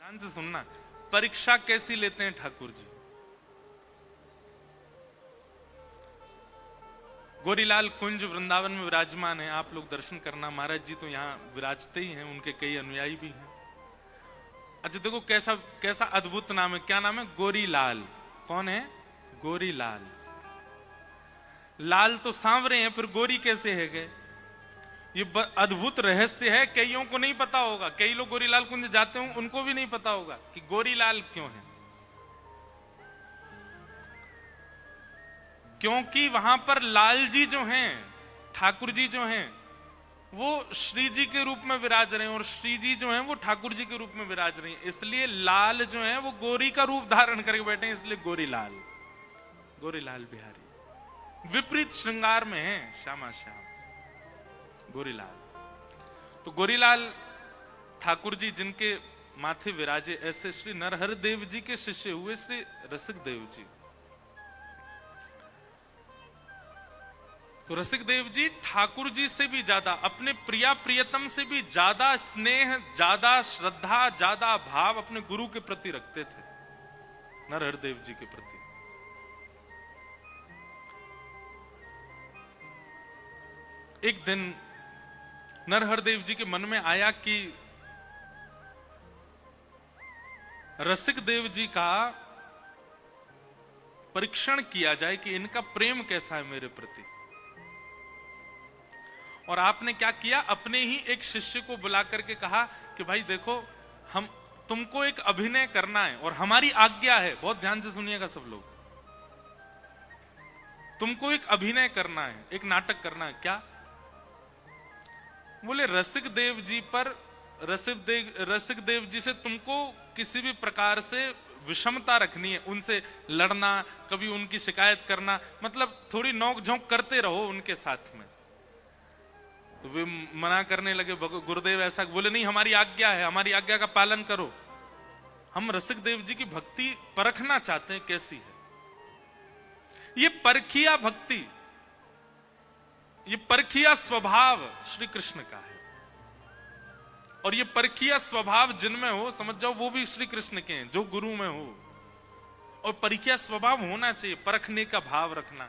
ध्यान से सुनना, परीक्षा कैसी लेते हैं ठाकुर जी। गोरीलाल कुंज वृंदावन में विराजमान है, आप लोग दर्शन करना। महाराज जी तो यहाँ विराजते ही हैं, उनके कई अनुयायी भी हैं। अच्छा देखो कैसा कैसा अद्भुत नाम है। क्या नाम है? गोरीलाल। कौन है? गोरीलाल। लाल तो सांवरे हैं, फिर गोरी कैसे है गए? ये अद्भुत रहस्य है, कईयों को नहीं पता होगा। कई लोग गोरीलाल कुंज जाते हों, उनको भी नहीं पता होगा कि गोरीलाल क्यों है। क्योंकि वहां पर लाल जी जो हैं, ठाकुर जी जो हैं, वो श्री जी के रूप में विराज रहे हैं, और श्री जी जो हैं वो ठाकुर जी के रूप में विराज रहे हैं। इसलिए लाल जो है वो गोरी का रूप धारण करके बैठे हैं, इसलिए गोरीलाल, गोरीलाल बिहारी। विपरीत श्रृंगार में है, श्यामा श्याम गोरीलाल। तो गोरीलाल ठाकुर जी जिनके माथे विराजे, ऐसे श्री नरहर देव जी के शिष्य हुए श्री रसिक देव जी। तो रसिक देव जी ठाकुर जी से भी ज्यादा, अपने प्रिया प्रियतम से भी ज्यादा स्नेह, ज्यादा श्रद्धा, ज्यादा भाव अपने गुरु के प्रति रखते थे, नरहर देव जी के प्रति। एक दिन नरहर देव जी के मन में आया कि रसिक देव जी का परीक्षण किया जाए कि इनका प्रेम कैसा है मेरे प्रति। और आपने क्या किया? अपने ही एक शिष्य को बुला करके कहा कि भाई देखो, हम तुमको एक अभिनय करना है और हमारी आज्ञा है। बहुत ध्यान से सुनिएगा सब लोग। तुमको एक अभिनय करना है, एक नाटक करना है। क्या? बोले रसिक देव जी पर, रसिक देव जी से तुमको किसी भी प्रकार से विषमता रखनी है, उनसे लड़ना, कभी उनकी शिकायत करना, मतलब थोड़ी नोक झोंक करते रहो उनके साथ में। तो वे मना करने लगे। गुरुदेव ऐसा बोले, नहीं हमारी आज्ञा है, हमारी आज्ञा का पालन करो। हम रसिक देव जी की भक्ति परखना चाहते हैं कैसी है। ये परखिया भक्ति, ये परखिया स्वभाव श्री कृष्ण का है। और ये परखिया स्वभाव जिनमें हो, समझ जाओ वो भी श्री कृष्ण के हैं, जो गुरु में हो। और परखिया स्वभाव होना चाहिए, परखने का भाव रखना।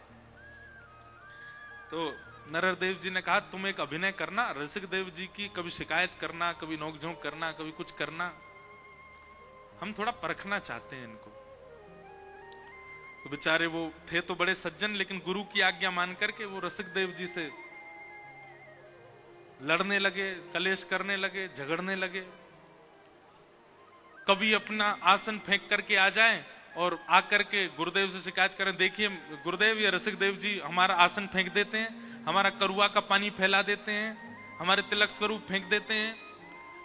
तो नरहर देव जी ने कहा तुम एक अभिनय करना, रसिक देव जी की कभी शिकायत करना, कभी नोकझोंक करना, कभी कुछ करना। हम थोड़ा परखना चाहते हैं इनको। तो बेचारे वो थे तो बड़े सज्जन, लेकिन गुरु की आज्ञा मान करके वो रसिक देव जी से लड़ने लगे, कलेश करने लगे, झगड़ने लगे। कभी अपना आसन फेंक करके आ जाएं और आकर के गुरुदेव से शिकायत करें, देखिए गुरुदेव ये रसिक देव जी हमारा आसन फेंक देते हैं, हमारा करुआ का पानी फैला देते हैं, हमारे तिलक स्वरूप फेंक देते हैं,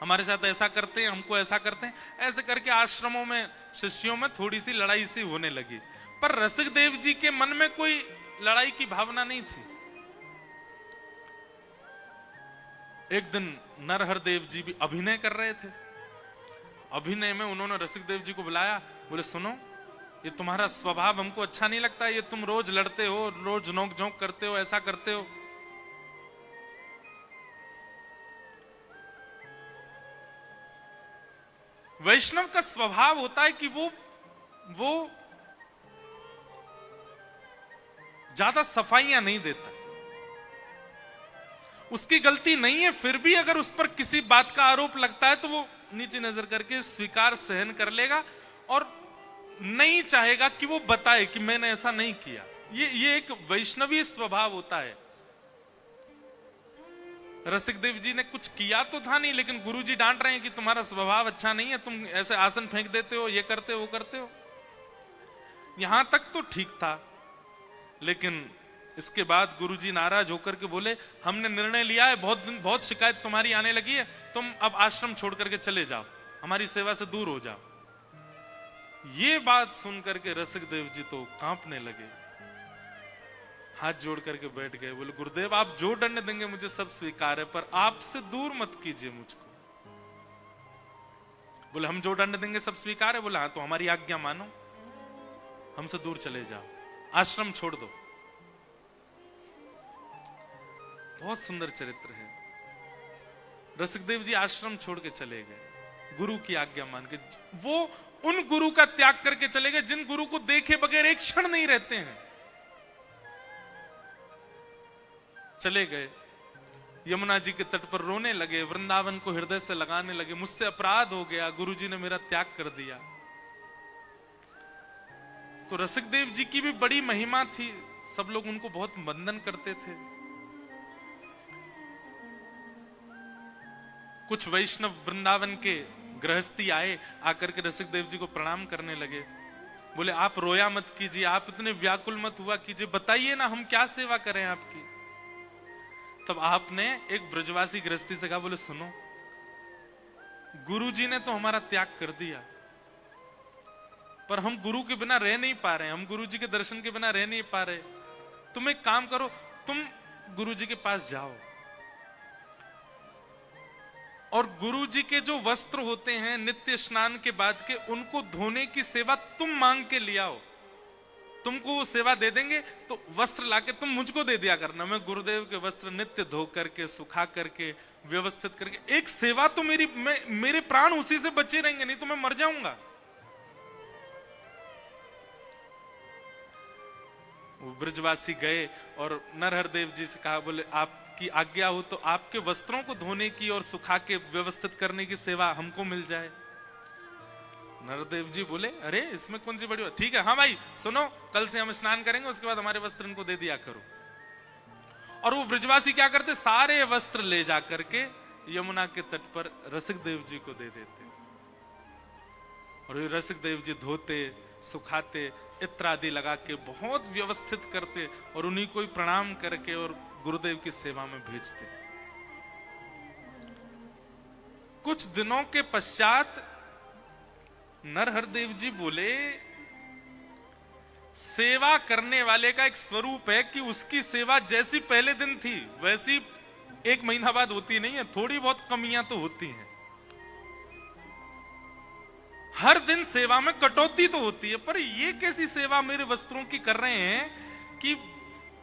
हमारे साथ ऐसा करते हैं, हमको ऐसा करते हैं। ऐसे करके आश्रमों में, शिष्यों में थोड़ी सी लड़ाई सी होने लगी। पर रसिक देव जी के मन में कोई लड़ाई की भावना नहीं थी। एक दिन नरहर देव जी भी अभिनय कर रहे थे। अभिनय में उन्होंने रसिक देव जी को बुलाया, बोले सुनो, ये तुम्हारा स्वभाव हमको अच्छा नहीं लगता, ये तुम रोज लड़ते हो, रोज नोक झोंक करते हो, ऐसा करते हो। वैष्णव का स्वभाव होता है कि वो ज्यादा सफाइयां नहीं देता। उसकी गलती नहीं है, फिर भी अगर उस पर किसी बात का आरोप लगता है तो वो नीचे नजर करके स्वीकार सहन कर लेगा और नहीं चाहेगा कि वो बताए कि मैंने ऐसा नहीं किया। ये एक वैष्णवी स्वभाव होता है। रसिक देव जी ने कुछ किया तो था नहीं, लेकिन गुरुजी डांट रहे हैं कि तुम्हारा स्वभाव अच्छा नहीं है, तुम ऐसे आसन फेंक देते हो, ये करते हो, वो करते हो। यहां तक तो ठीक था, लेकिन इसके बाद गुरुजी नाराज होकर के बोले हमने निर्णय लिया है, बहुत शिकायत तुम्हारी आने लगी है, तुम अब आश्रम छोड़ करके चले जाओ, हमारी सेवा से दूर हो जाओ। ये बात सुन करके रसिक देव जी तो कांपने लगे, हाथ जोड़ करके बैठ गए। बोले गुरुदेव आप जो दंड देंगे मुझे सब स्वीकार है, पर आपसे दूर मत कीजिए मुझको। बोले हम जो दंड देंगे सब स्वीकार है। बोले हाँ, तो हमारी आज्ञा मानो, हमसे दूर चले जाओ, आश्रम छोड़ दो। बहुत सुंदर चरित्र है। रसिक देव जी आश्रम छोड़ के चले गए। गुरु की आज्ञा मान के। वो उन गुरु का त्याग करके चले गए जिन गुरु को देखे बगैर एक क्षण नहीं रहते हैं। चले गए, यमुना जी के तट पर रोने लगे, वृंदावन को हृदय से लगाने लगे, मुझसे अपराध हो गया, गुरुजी ने मेरा त्याग कर दिया। तो रसिकदेव जी की भी बड़ी महिमा थी, सब लोग उनको बहुत वंदन करते थे। कुछ वैष्णव वृंदावन के गृहस्थी आए, आकर के रसिकदेव जी को प्रणाम करने लगे। बोले आप रोया मत कीजिए, आप इतने व्याकुल मत हुआ कीजिए, बताइए ना हम क्या सेवा करें आपकी। तब आपने एक ब्रजवासी गृहस्थी से कहा, बोले सुनो, गुरुजी ने तो हमारा त्याग कर दिया, पर हम गुरु के बिना रह नहीं पा रहे, हम गुरुजी के दर्शन के बिना रह नहीं पा रहे। तुम एक काम करो, तुम गुरुजी के पास जाओ और गुरुजी के जो वस्त्र होते हैं नित्य स्नान के बाद के, उनको धोने की सेवा तुम मांग के ले आओ। तुमको वो सेवा दे देंगे, तो वस्त्र लाके तुम मुझको दे दिया करना, मैं गुरुदेव के वस्त्र नित्य धो करके, सुखा करके, व्यवस्थित करके, एक सेवा तो मेरे प्राण उसी से बचे रहेंगे, नहीं तो मैं मर जाऊंगा। वो ब्रजवासी गए और नरहरदेव जी से कहा, बोले आपकी आज्ञा हो तो आपके वस्त्रों को धोने की और सुखा के व्यवस्थित करने की सेवा हमको मिल जाए। नरदेव जी बोले, अरे इसमें कौन सी बड़ी बात, ठीक है, हाँ भाई सुनो, कल से हम स्नान करेंगे, उसके बाद हमारे वस्त्र इनको दे दिया करो। और वो ब्रजवासी क्या करते, सारे वस्त्र ले जा करके यमुना के तट पर रसिकदेव जी को दे देते, और रसिकदेव जी धोते, सुखाते, इत्र आदि लगा के बहुत व्यवस्थित करते, और उन्हीं को ही प्रणाम करके और गुरुदेव की सेवा में भेजते। कुछ दिनों के पश्चात नरहरदेव जी बोले, सेवा करने वाले का एक स्वरूप है कि उसकी सेवा जैसी पहले दिन थी वैसी एक महीना बाद होती नहीं है, थोड़ी बहुत कमियां तो होती हैं। हर दिन सेवा में कटौती तो होती है, पर ये कैसी सेवा मेरे वस्त्रों की कर रहे हैं कि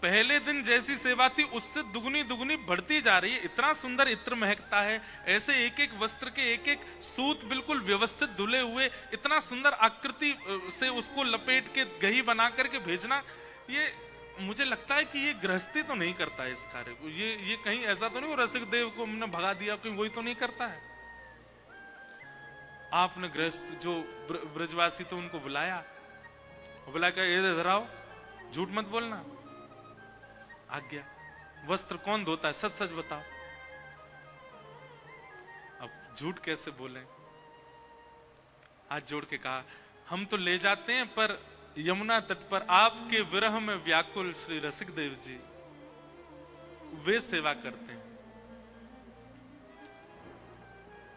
पहले दिन जैसी सेवा थी उससे दुगनी दुगनी बढ़ती जा रही है। इतना सुंदर इत्र महकता है, ऐसे एक एक वस्त्र के एक एक सूत बिल्कुल व्यवस्थित धुले हुए, इतना सुंदर आकृति से उसको लपेट के गही बना करके भेजना, ये मुझे लगता है कि ये गृहस्थी तो नहीं करता है इस कार्य को। ये कहीं ऐसा तो नहीं वो रसिकदेव को हमने भगा दिया, कहीं वही तो नहीं करता है। आपने गृहस्थ जो ब्रजवासी तो उनको बुलाया, बुला कर ये इधर आओ, झूठ मत बोलना, आज्ञा, वस्त्र कौन धोता है, सच सच बताओ। अब झूठ कैसे बोले, हाथ जोड़ के कहा, हम तो ले जाते हैं, पर यमुना तट पर आपके विरह में व्याकुल श्री रसिकदेव जी वे सेवा करते हैं।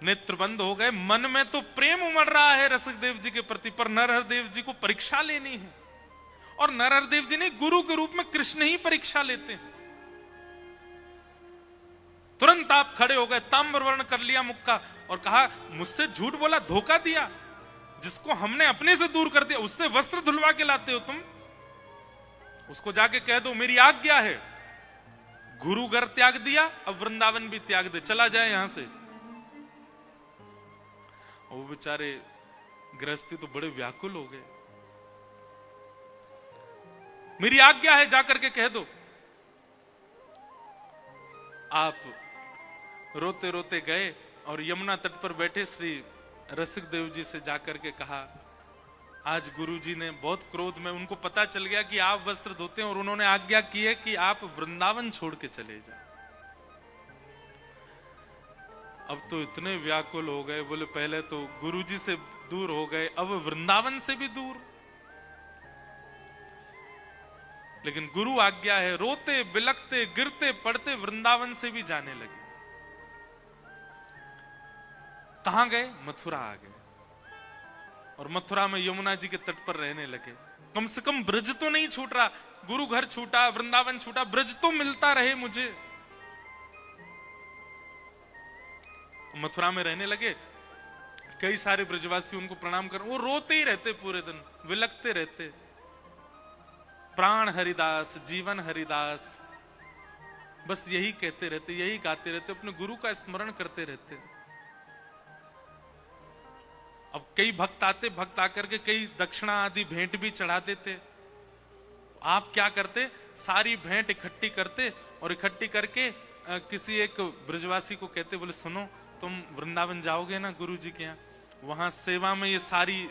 नेत्र बंद हो गए, मन में तो प्रेम उमड़ रहा है रसिकदेव जी के प्रति, पर नरहरदेव जी को परीक्षा लेनी है, और नरहरदेव जी ने गुरु के रूप में कृष्ण ही परीक्षा लेते हैं। तुरंत आप खड़े हो गए, ताम्रवर्ण कर लिया मुख का, और कहा, मुझसे झूठ बोला, धोखा दिया, जिसको हमने अपने से दूर कर दिया उससे वस्त्र धुलवा के लाते हो तुम। उसको जाके कह दो मेरी आज्ञा है, गुरु घर त्याग दिया, अब वृंदावन भी त्याग दे, चला जाए यहां से। वो बेचारे गृहस्थी तो बड़े व्याकुल हो गए। मेरी आज्ञा है, जाकर के कह दो। आप रोते रोते गए और यमुना तट पर बैठे श्री रसिकदेव जी से जाकर के कहा, आज गुरुजी ने बहुत क्रोध में, उनको पता चल गया कि आप वस्त्र धोते हैं, और उन्होंने आज्ञा की है कि आप वृंदावन छोड़ के चले जाए। अब तो इतने व्याकुल हो गए, बोले पहले तो गुरुजी से दूर हो गए, अब वृंदावन से भी दूर। लेकिन गुरु आज्ञा है, रोते बिलखते गिरते पड़ते वृंदावन से भी जाने लगे। कहां गए? मथुरा आ गए, और मथुरा में यमुना जी के तट पर रहने लगे। कम से कम ब्रज तो नहीं छूट रहा, गुरु घर छूटा, वृंदावन छूटा, ब्रज तो मिलता रहे मुझे। मथुरा में रहने लगे, कई सारे ब्रजवासी उनको प्रणाम कर, वो रोते ही रहते, पूरे दिन विलखते रहते, प्राण हरिदास, जीवन हरिदास, बस यही कहते रहते, यही गाते रहते, अपने गुरु का स्मरण करते रहते। अब कई भक्त आते, भक्त आकर के कई दक्षिणा आदि भेंट भी चढ़ा देते। आप क्या करते, सारी भेंट इकट्ठी करते और इकट्ठी करके किसी एक ब्रजवासी को कहते, बोले सुनो तुम वृंदावन जाओगे ना गुरु जी के यहाँ, वहां सेवा में ये सारी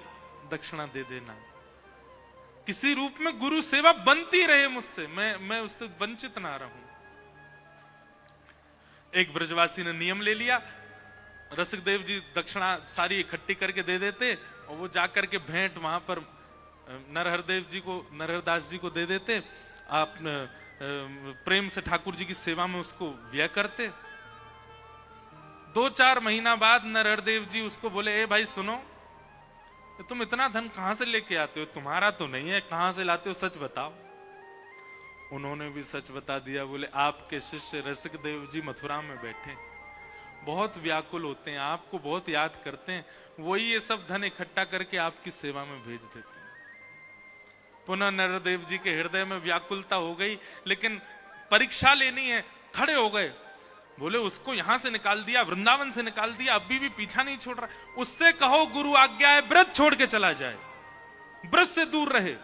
दक्षिणा दे देना। किसी रूप में गुरु सेवा बनती रहे मुझसे, मैं उससे वंचित ना रहूं। एक ब्रजवासी ने नियम ले लिया, रसिकदेव जी दक्षिणा सारी इकट्ठी करके दे देते और वो जाकर के भेंट वहां पर नरहरदेव जी को, नरहरदास जी को दे देते। आप प्रेम से ठाकुर जी की सेवा में उसको व्यय करते। 2-4 महीना बाद नरहरदेव जी उसको बोले, ए भाई सुनो, तुम इतना धन कहां से लेके आते हो, तुम्हारा तो नहीं है, कहां से लाते हो, सच बताओ। उन्होंने भी सच बता दिया। बोले आपके शिष्य रसिकदेव जी मथुरा में बैठे, बहुत व्याकुल होते हैं, आपको बहुत याद करते हैं, वही ये सब धन इकट्ठा करके आपकी सेवा में भेज देते हैं। पुनः नरदेव जी के हृदय में व्याकुलता हो गई, लेकिन परीक्षा लेनी है, खड़े हो गए। बोले उसको यहां से निकाल दिया, वृंदावन से निकाल दिया, अभी भी पीछा नहीं छोड़ रहा, उससे कहो गुरु आज्ञा है ब्रज छोड़ के चला जाए, ब्रज से दूर रहे।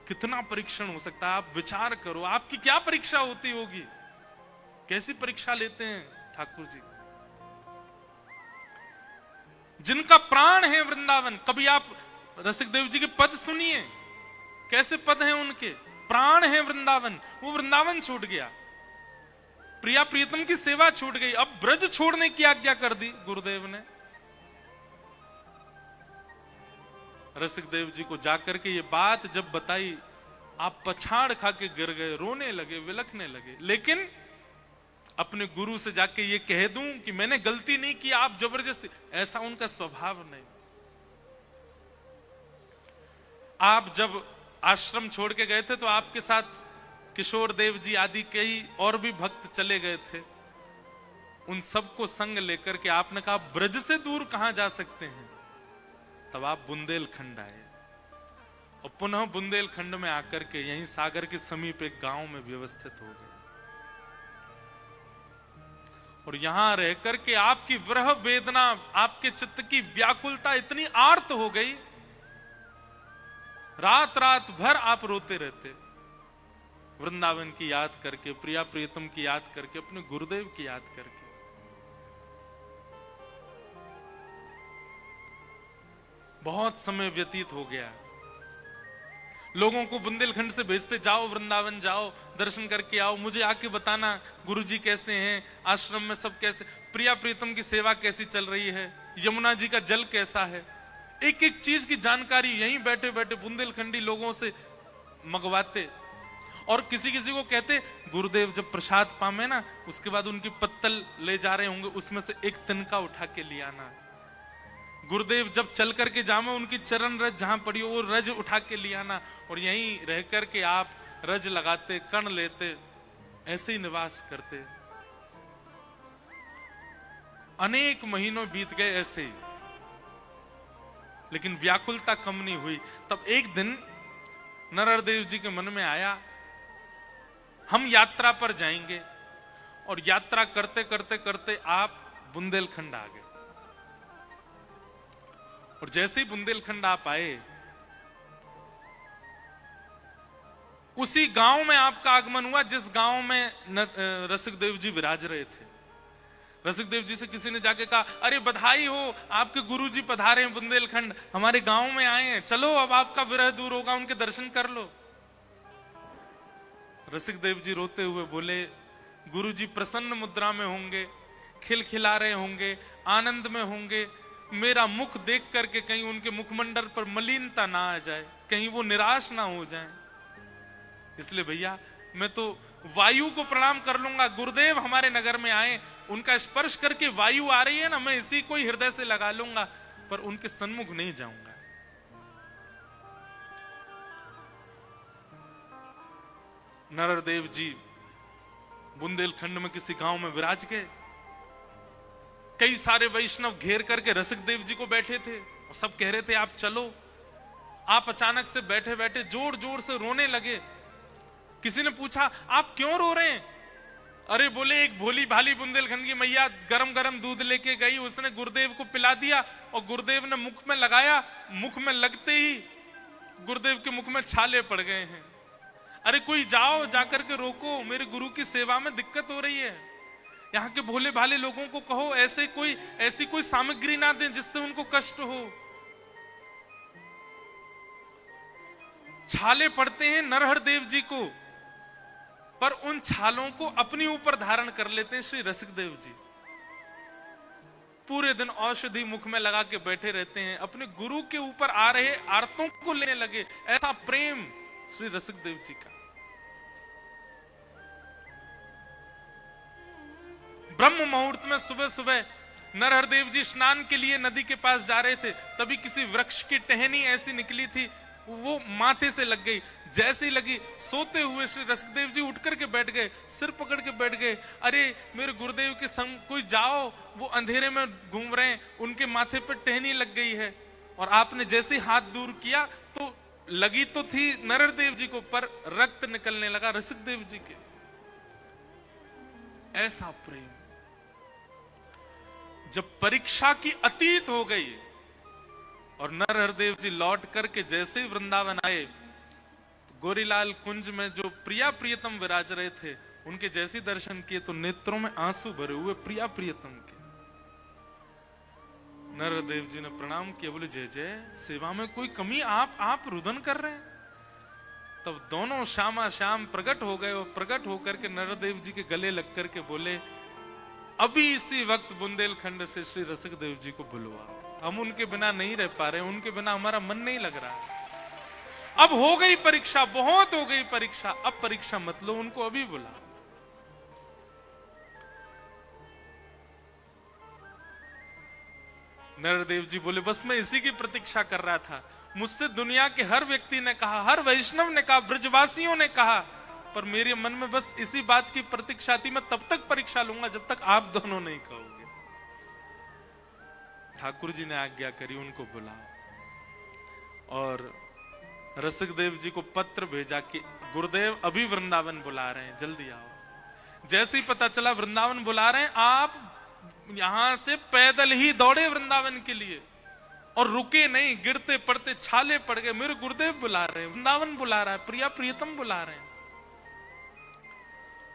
कितना परीक्षण हो सकता है, आप विचार करो, आपकी क्या परीक्षा होती होगी, कैसी परीक्षा लेते हैं ठाकुर जी। जिनका प्राण है वृंदावन, कभी आप रसिकदेव जी के पद सुनिए, कैसे पद हैं उनके, प्राण है वृंदावन, वो वृंदावन छूट गया, प्रिया प्रियतम की सेवा छूट गई, अब ब्रज छोड़ने की आज्ञा कर दी गुरुदेव ने। रसिकदेव जी को जाकर के ये बात जब बताई, आप पछाड़ खा के गिर गए, रोने लगे, विलखने लगे। लेकिन अपने गुरु से जाके ये कह दूं कि मैंने गलती नहीं की, आप जबरदस्ती, ऐसा उनका स्वभाव नहीं। आप जब आश्रम छोड़ के गए थे तो आपके साथ किशोर देव जी आदि कई और भी भक्त चले गए थे। उन सबको संग लेकर के आपने कहा ब्रज से दूर कहां जा सकते हैं। तब आप बुंदेलखंड आए और पुनः बुंदेलखंड में आकर के यहीं सागर के समीप एक गांव में व्यवस्थित हो गए और यहां रह करके आपकी विरह वेदना, आपके चित्त की व्याकुलता इतनी आर्त हो गई, रात रात भर आप रोते रहते, वृंदावन की याद करके, प्रिया प्रियतम की याद करके, अपने गुरुदेव की याद करके। बहुत समय व्यतीत हो गया, लोगों को बुंदेलखंड से भेजते, जाओ वृंदावन जाओ, दर्शन करके आओ, मुझे आके बताना गुरुजी कैसे हैं, आश्रम में सब कैसे, प्रिया प्रीतम की सेवा कैसी चल रही है, यमुना जी का जल कैसा है, एक एक चीज की जानकारी यहीं बैठे बैठे बुंदेलखंडी लोगों से मंगवाते। और किसी किसी को कहते गुरुदेव जब प्रसाद पामे ना, उसके बाद उनकी पत्तल ले जा रहे होंगे, उसमें से एक तिनका उठा के ले आना। गुरुदेव जब चल करके जामे, उनकी चरण रज जहां पड़ी हो वो रज उठा के ले आना, और यहीं रह करके आप रज लगाते, कण लेते, ऐसे ही निवास करते। अनेक महीनों बीत गए ऐसे ही, लेकिन व्याकुलता कम नहीं हुई। तब एक दिन नरहरदेव जी के मन में आया, हम यात्रा पर जाएंगे, और यात्रा करते करते करते आप बुंदेलखंड आ गए। और जैसे ही बुंदेलखंड आप आए, उसी गांव में आपका आगमन हुआ जिस गांव में रसिकदेव जी विराज रहे थे। रसिकदेव जी से किसी ने जाके कहा, अरे बधाई हो, आपके गुरुजी पधारे हैं बुंदेलखंड, हमारे गांव में आए हैं, चलो अब आपका विरह दूर होगा, उनके दर्शन कर लो। रसिकदेव जी रोते हुए बोले, गुरुजी प्रसन्न मुद्रा में होंगे, खिलखिला रहे होंगे, आनंद में होंगे, मेरा मुख देख करके कहीं उनके मुखमंडल पर मलिनता ना आ जाए, कहीं वो निराश ना हो जाए, इसलिए भैया मैं तो वायु को प्रणाम कर लूंगा। गुरुदेव हमारे नगर में आए, उनका स्पर्श करके वायु आ रही है ना, मैं इसी को ही हृदय से लगा लूंगा, पर उनके सन्मुख नहीं जाऊंगा। नरहरदेव जी बुंदेलखंड में किसी गांव में विराज गए। कई सारे वैष्णव घेर करके रसिकदेव जी को बैठे थे और सब कह रहे थे आप चलो। आप अचानक से बैठे बैठे जोर जोर से रोने लगे। किसी ने पूछा आप क्यों रो रहे हैं? अरे बोले एक भोली भाली बुंदेलखंड की मैया गरम गरम दूध लेके गई, उसने गुरुदेव को पिला दिया और गुरुदेव ने मुख में लगाया, मुख में लगते ही गुरुदेव के मुख में छाले पड़ गए हैं। अरे कोई जाओ, जाकर के रोको, मेरे गुरु की सेवा में दिक्कत हो रही है। यहाँ के भोले भाले लोगों को कहो ऐसी कोई सामग्री ना दें जिससे उनको कष्ट हो। छाले पड़ते हैं नरहर देव जी को, पर उन छालों को अपने ऊपर धारण कर लेते हैं श्री रसिक देव जी। पूरे दिन औषधि मुख में लगा के बैठे रहते हैं, अपने गुरु के ऊपर आ रहे आर्तों को लेने लगे। ऐसा प्रेम श्री रसिक देव जी का। ब्रह्म मुहूर्त में सुबह सुबह नरहर देव जी स्नान के लिए नदी के पास जा रहे थे, तभी किसी वृक्ष की टहनी ऐसी निकली थी, वो माथे से लग गई। जैसे ही लगी, सोते हुए श्री रसिकदेव जी उठ करके बैठ गए, सिर पकड़ के बैठ गए। अरे मेरे गुरुदेव के संग कोई जाओ, वो अंधेरे में घूम रहे हैं, उनके माथे पर टहनी लग गई है। और आपने जैसे ही हाथ दूर किया तो लगी तो थी नरहर देव जी को, पर रक्त निकलने लगा रसिकदेव जी के। ऐसा प्रेम जब परीक्षा की अतीत हो गई और नरहर देव जी लौट करके जैसे ही वृंदावन आए, तो गोरीलाल कुंज में जो प्रिया प्रियतम विराज रहे थे, उनके जैसे दर्शन किए तो नेत्रों में आंसू भरे हुए प्रिया प्रियतम के। नरहर देव जी ने प्रणाम किया, बोले जय जय, सेवा में कोई कमी आप रुदन कर रहे हैं। तब दोनों श्यामा श्याम प्रकट हो गए और प्रकट होकर के नरहर देव जी के गले लग करके बोले, अभी इसी वक्त बुंदेलखंड से श्री रसिक देव जी को बुलवा, हम उनके बिना नहीं रह पा रहे, उनके बिना हमारा मन नहीं लग रहा। अब हो गई परीक्षा, बहुत हो गई परीक्षा, अब परीक्षा मत लो, उनको अभी बुला। नरहर देव जी बोले, बस मैं इसी की प्रतीक्षा कर रहा था। मुझसे दुनिया के हर व्यक्ति ने कहा, हर वैष्णव ने कहा, ब्रजवासियों ने कहा, पर मेरे मन में बस इसी बात की प्रतीक्षा थी, मैं तब तक परीक्षा लूंगा जब तक आप दोनों नहीं कहोगे। ठाकुर जी ने आज्ञा करी, उनको बुलाओ। और रसिक देव जी को पत्र भेजा कि गुरुदेव अभी वृंदावन बुला रहे हैं, जल्दी आओ। जैसे ही पता चला वृंदावन बुला रहे हैं, आप यहां से पैदल ही दौड़े वृंदावन के लिए और रुके नहीं, गिरते पड़ते छाले पड़ गए। मेरे गुरुदेव बुला रहे हैं, वृंदावन बुला रहा है, प्रिया प्रियतम बुला रहे हैं।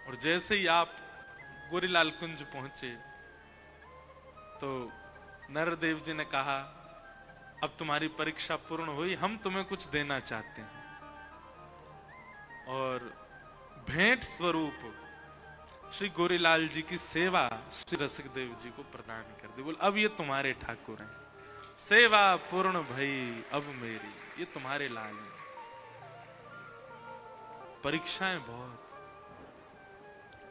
और जैसे ही आप गोरीलाल कुंज पहुंचे तो नरहर देव जी ने कहा, अब तुम्हारी परीक्षा पूर्ण हुई, हम तुम्हें कुछ देना चाहते हैं। और भेंट स्वरूप श्री गोरीलाल जी की सेवा श्री रसिक देव जी को प्रदान कर दी। बोल, अब ये तुम्हारे ठाकुर हैं, सेवा पूर्ण भई अब मेरी, ये तुम्हारे लाल हैं। परीक्षाएं बहुत।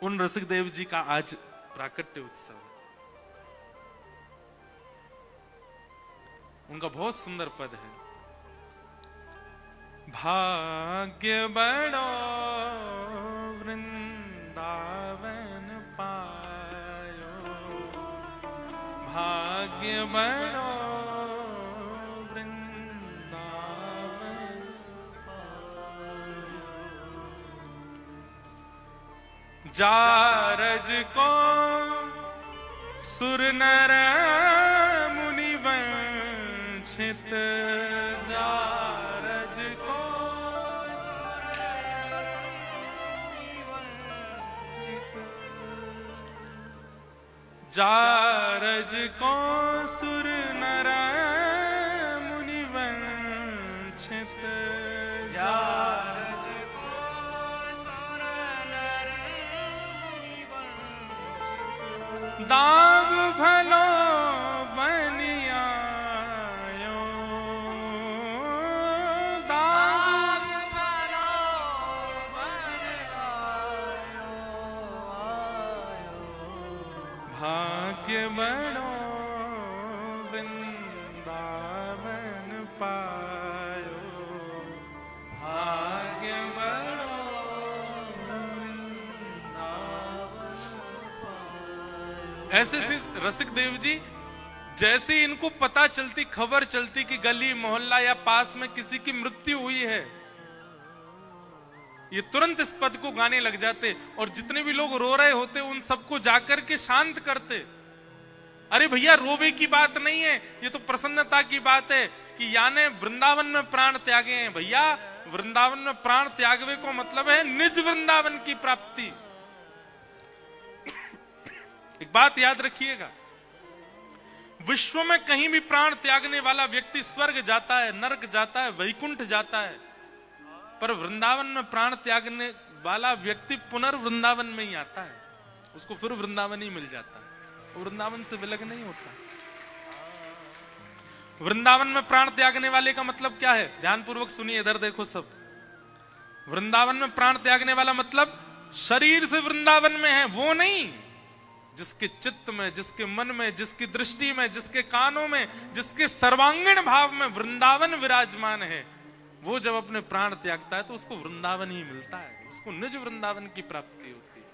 उन रसिक देव जी का आज प्राकट्य उत्सव है। उनका बहुत सुंदर पद है, भाग्य बड़ो वृंदावन पायो, भाग्य बड़ो जारज को सुर नर मुनि वंचित, जारज को जारज को सुर नर मुनि वंचित, दाग भलो बनियायो, दाग भलो बनियायो, भाग्य बड़ो वृंदावन पायो, भाग्य बड़ो। ऐसे रसिक देव जी जैसे इनको पता चलती, खबर चलती कि गली मोहल्ला या पास में किसी की मृत्यु हुई है, ये तुरंत इस पद को गाने लग जाते और जितने भी लोग रो रहे होते उन सबको जाकर के शांत करते। अरे भैया रोवे की बात नहीं है, ये तो प्रसन्नता की बात है कि याने वृंदावन में प्राण त्यागे हैं। भैया वृंदावन में प्राण त्यागवे को मतलब है निज वृंदावन की प्राप्ति। एक बात याद रखिएगा, विश्व में कहीं भी प्राण त्यागने वाला व्यक्ति स्वर्ग जाता है, नरक जाता है, वैकुंठ जाता है, पर वृंदावन में प्राण त्यागने वाला व्यक्ति पुनर्वृंदावन में ही आता है, उसको फिर वृंदावन ही मिल जाता है, वृंदावन से विलग नहीं होता। वृंदावन में प्राण त्यागने वाले का मतलब क्या है? ध्यान पूर्वक सुनिए, इधर देखो सब। वृंदावन में प्राण त्यागने वाला मतलब शरीर से वृंदावन में है वो नहीं, जिसके चित्त में, जिसके मन में, जिसकी दृष्टि में, जिसके कानों में, जिसके सर्वांगीण भाव में वृंदावन विराजमान है, वो जब अपने प्राण त्यागता है तो उसको वृंदावन ही मिलता है, उसको निज वृंदावन की प्राप्ति होती है।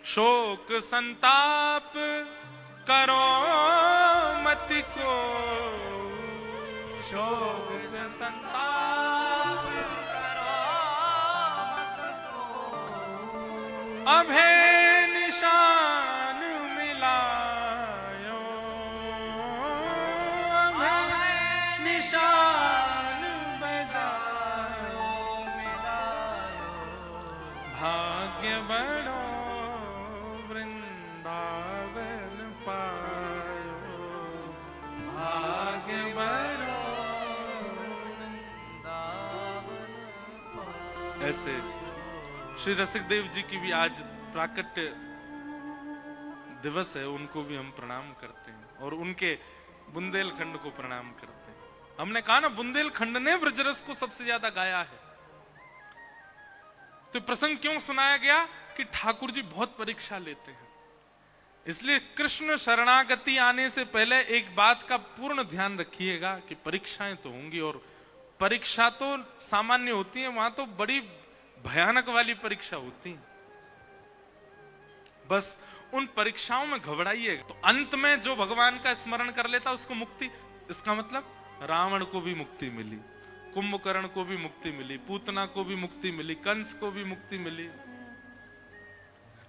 शोक संताप करो मत को, शोक संताप करो मत को, अभय निशान मिलायो, अभय निशान बजायो मिलायो, भाग्य बड़ो वृंदावन पायो, भाग्य बड़ो वृंदावन पायो। ऐसे श्री रसिकदेव जी की भी आज प्राकट्य दिवस है, उनको भी हम प्रणाम करते हैं और उनके बुंदेलखंड को प्रणाम करते हैं। हमने कहा ना बुंदेलखंड ने ब्रजरस को सबसे ज्यादा गाया है। तो प्रसंग क्यों सुनाया गया कि ठाकुर जी बहुत परीक्षा लेते हैं, इसलिए कृष्ण शरणागति आने से पहले एक बात का पूर्ण ध्यान रखिएगा कि परीक्षाएं तो होंगी, और परीक्षा तो सामान्य होती है, वहां तो बड़ी भयानक वाली परीक्षा होती है। बस उन परीक्षाओं में घबराइए तो अंत में जो भगवान का स्मरण कर लेता उसको मुक्ति। इसका मतलब रावण को भी मुक्ति मिली, कुंभकर्ण को भी मुक्ति मिली, पूतना को भी मुक्ति मिली, कंस को भी मुक्ति मिली,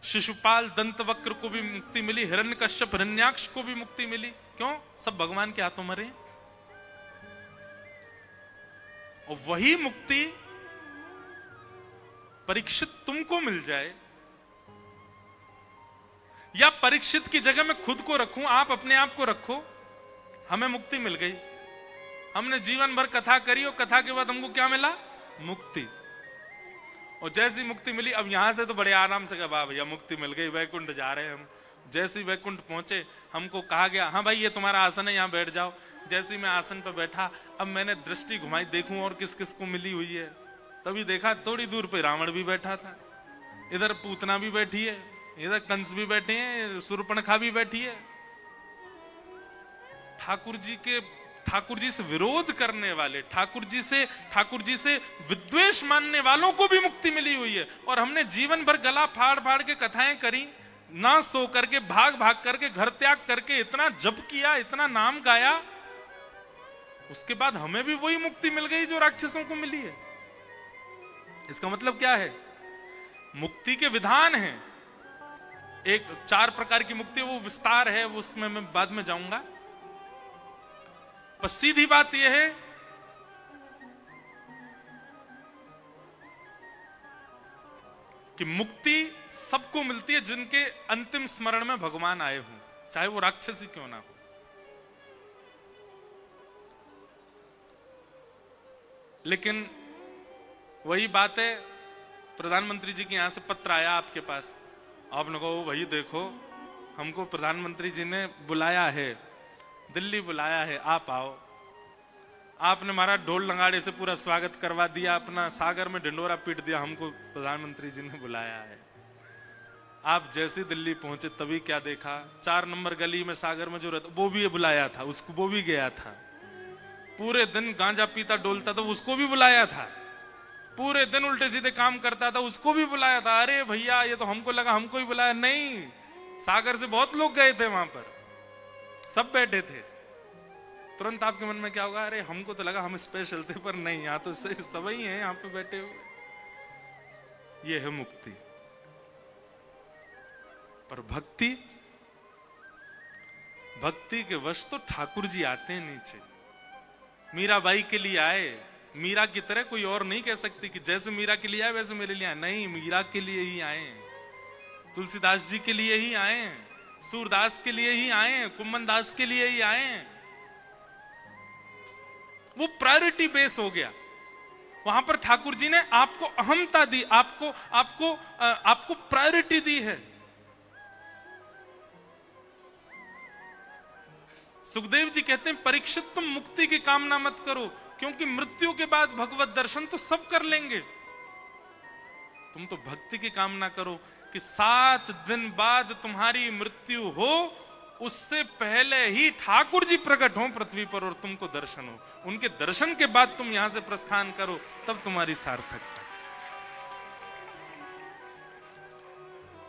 शिशुपाल दंतवक्र को भी मुक्ति मिली, हिरण्यकश्यप हिरण्याक्ष को भी मुक्ति मिली। क्यों? सब भगवान के हाथों मरे। और वही मुक्ति परीक्षित तुमको मिल जाए, या परीक्षित की जगह मैं खुद को रखूं, आप अपने आप को रखो, हमें मुक्ति मिल गई, हमने जीवन भर कथा करी और कथा के बाद हमको क्या मिला? मुक्ति। और जैसी मुक्ति मिली, अब यहां से तो बड़े आराम से कहा भैया मुक्ति मिल गई, वैकुंठ जा रहे हैं हम। जैसे ही वैकुंठ पहुंचे हमको कहा गया हाँ भाई ये तुम्हारा आसन है, यहां बैठ जाओ। जैसे मैं आसन पर बैठा, अब मैंने दृष्टि घुमाई देखूं और किस किस को मिली हुई है, तभी देखा थोड़ी दूर पे रावण भी बैठा था, इधर पूतना भी बैठी है, इधर कंस भी बैठे हैं, शूर्पणखा भी बैठी है। ठाकुर जी से विरोध करने वाले, ठाकुर जी से विद्वेष मानने वालों को भी मुक्ति मिली हुई है। और हमने जीवन भर गला फाड़ फाड़ के कथाएं करी, ना सो करके, भाग भाग करके, घर त्याग करके, इतना जप किया, इतना नाम गाया, उसके बाद हमें भी वही मुक्ति मिल गई जो राक्षसों को मिली है। इसका मतलब क्या है? मुक्ति के विधान हैं, एक 4 प्रकार की मुक्ति, वो विस्तार है, वो उसमें मैं बाद में जाऊंगा। पर सीधी बात यह है कि मुक्ति सबको मिलती है जिनके अंतिम स्मरण में भगवान आए हों, चाहे वो राक्षस ही क्यों ना हो। लेकिन वही बात है, प्रधानमंत्री जी के यहां से पत्र आया आपके पास, आपने कहा भाई देखो हमको प्रधानमंत्री जी ने बुलाया है, दिल्ली बुलाया है, आप आओ। आपने हमारा ढोल नगाड़े से पूरा स्वागत करवा दिया, अपना सागर में ढिंडोरा पीट दिया, हमको प्रधानमंत्री जी ने बुलाया है। आप जैसे दिल्ली पहुंचे तभी क्या देखा, 4 नंबर गली में सागर में जो रहता वो भी बुलाया था, उसको वो भी गया था। पूरे दिन गांजा पीता डोलता था, उसको भी बुलाया था। पूरे दिन उल्टे सीधे काम करता था, उसको भी बुलाया था। अरे भैया ये तो हमको लगा हमको ही बुलाया, नहीं, सागर से बहुत लोग गए थे, वहां पर सब बैठे थे। तुरंत आपके मन में क्या होगा? अरे हमको तो लगा हम स्पेशल थे, पर नहीं, यहाँ तो सभी हैं यहाँ पे बैठे हुए। यह है मुक्ति। पर भक्ति, भक्ति के वश तो ठाकुर जी आते हैं नीचे। मीराबाई के लिए आए, मीरा की तरह कोई और नहीं कह सकती कि जैसे मीरा के लिए आए वैसे मेरे लिए आए। नहीं, मीरा के लिए ही आए, तुलसीदास जी के लिए ही आए, सूरदास के लिए ही आए, कुम्मन दास के लिए ही आए। वो प्रायोरिटी बेस हो गया। वहां पर ठाकुर जी ने आपको अहमता दी, आपको प्रायोरिटी दी है। सुखदेव जी कहते हैं, परीक्षित तुम मुक्ति की कामना मत करो, क्योंकि मृत्यु के बाद भगवत दर्शन तो सब कर लेंगे। तुम तो भक्ति की कामना करो कि 7 दिन बाद तुम्हारी मृत्यु हो, उससे पहले ही ठाकुर जी प्रकट हो पृथ्वी पर और तुमको दर्शन हो। उनके दर्शन के बाद तुम यहां से प्रस्थान करो, तब तुम्हारी सार्थकता।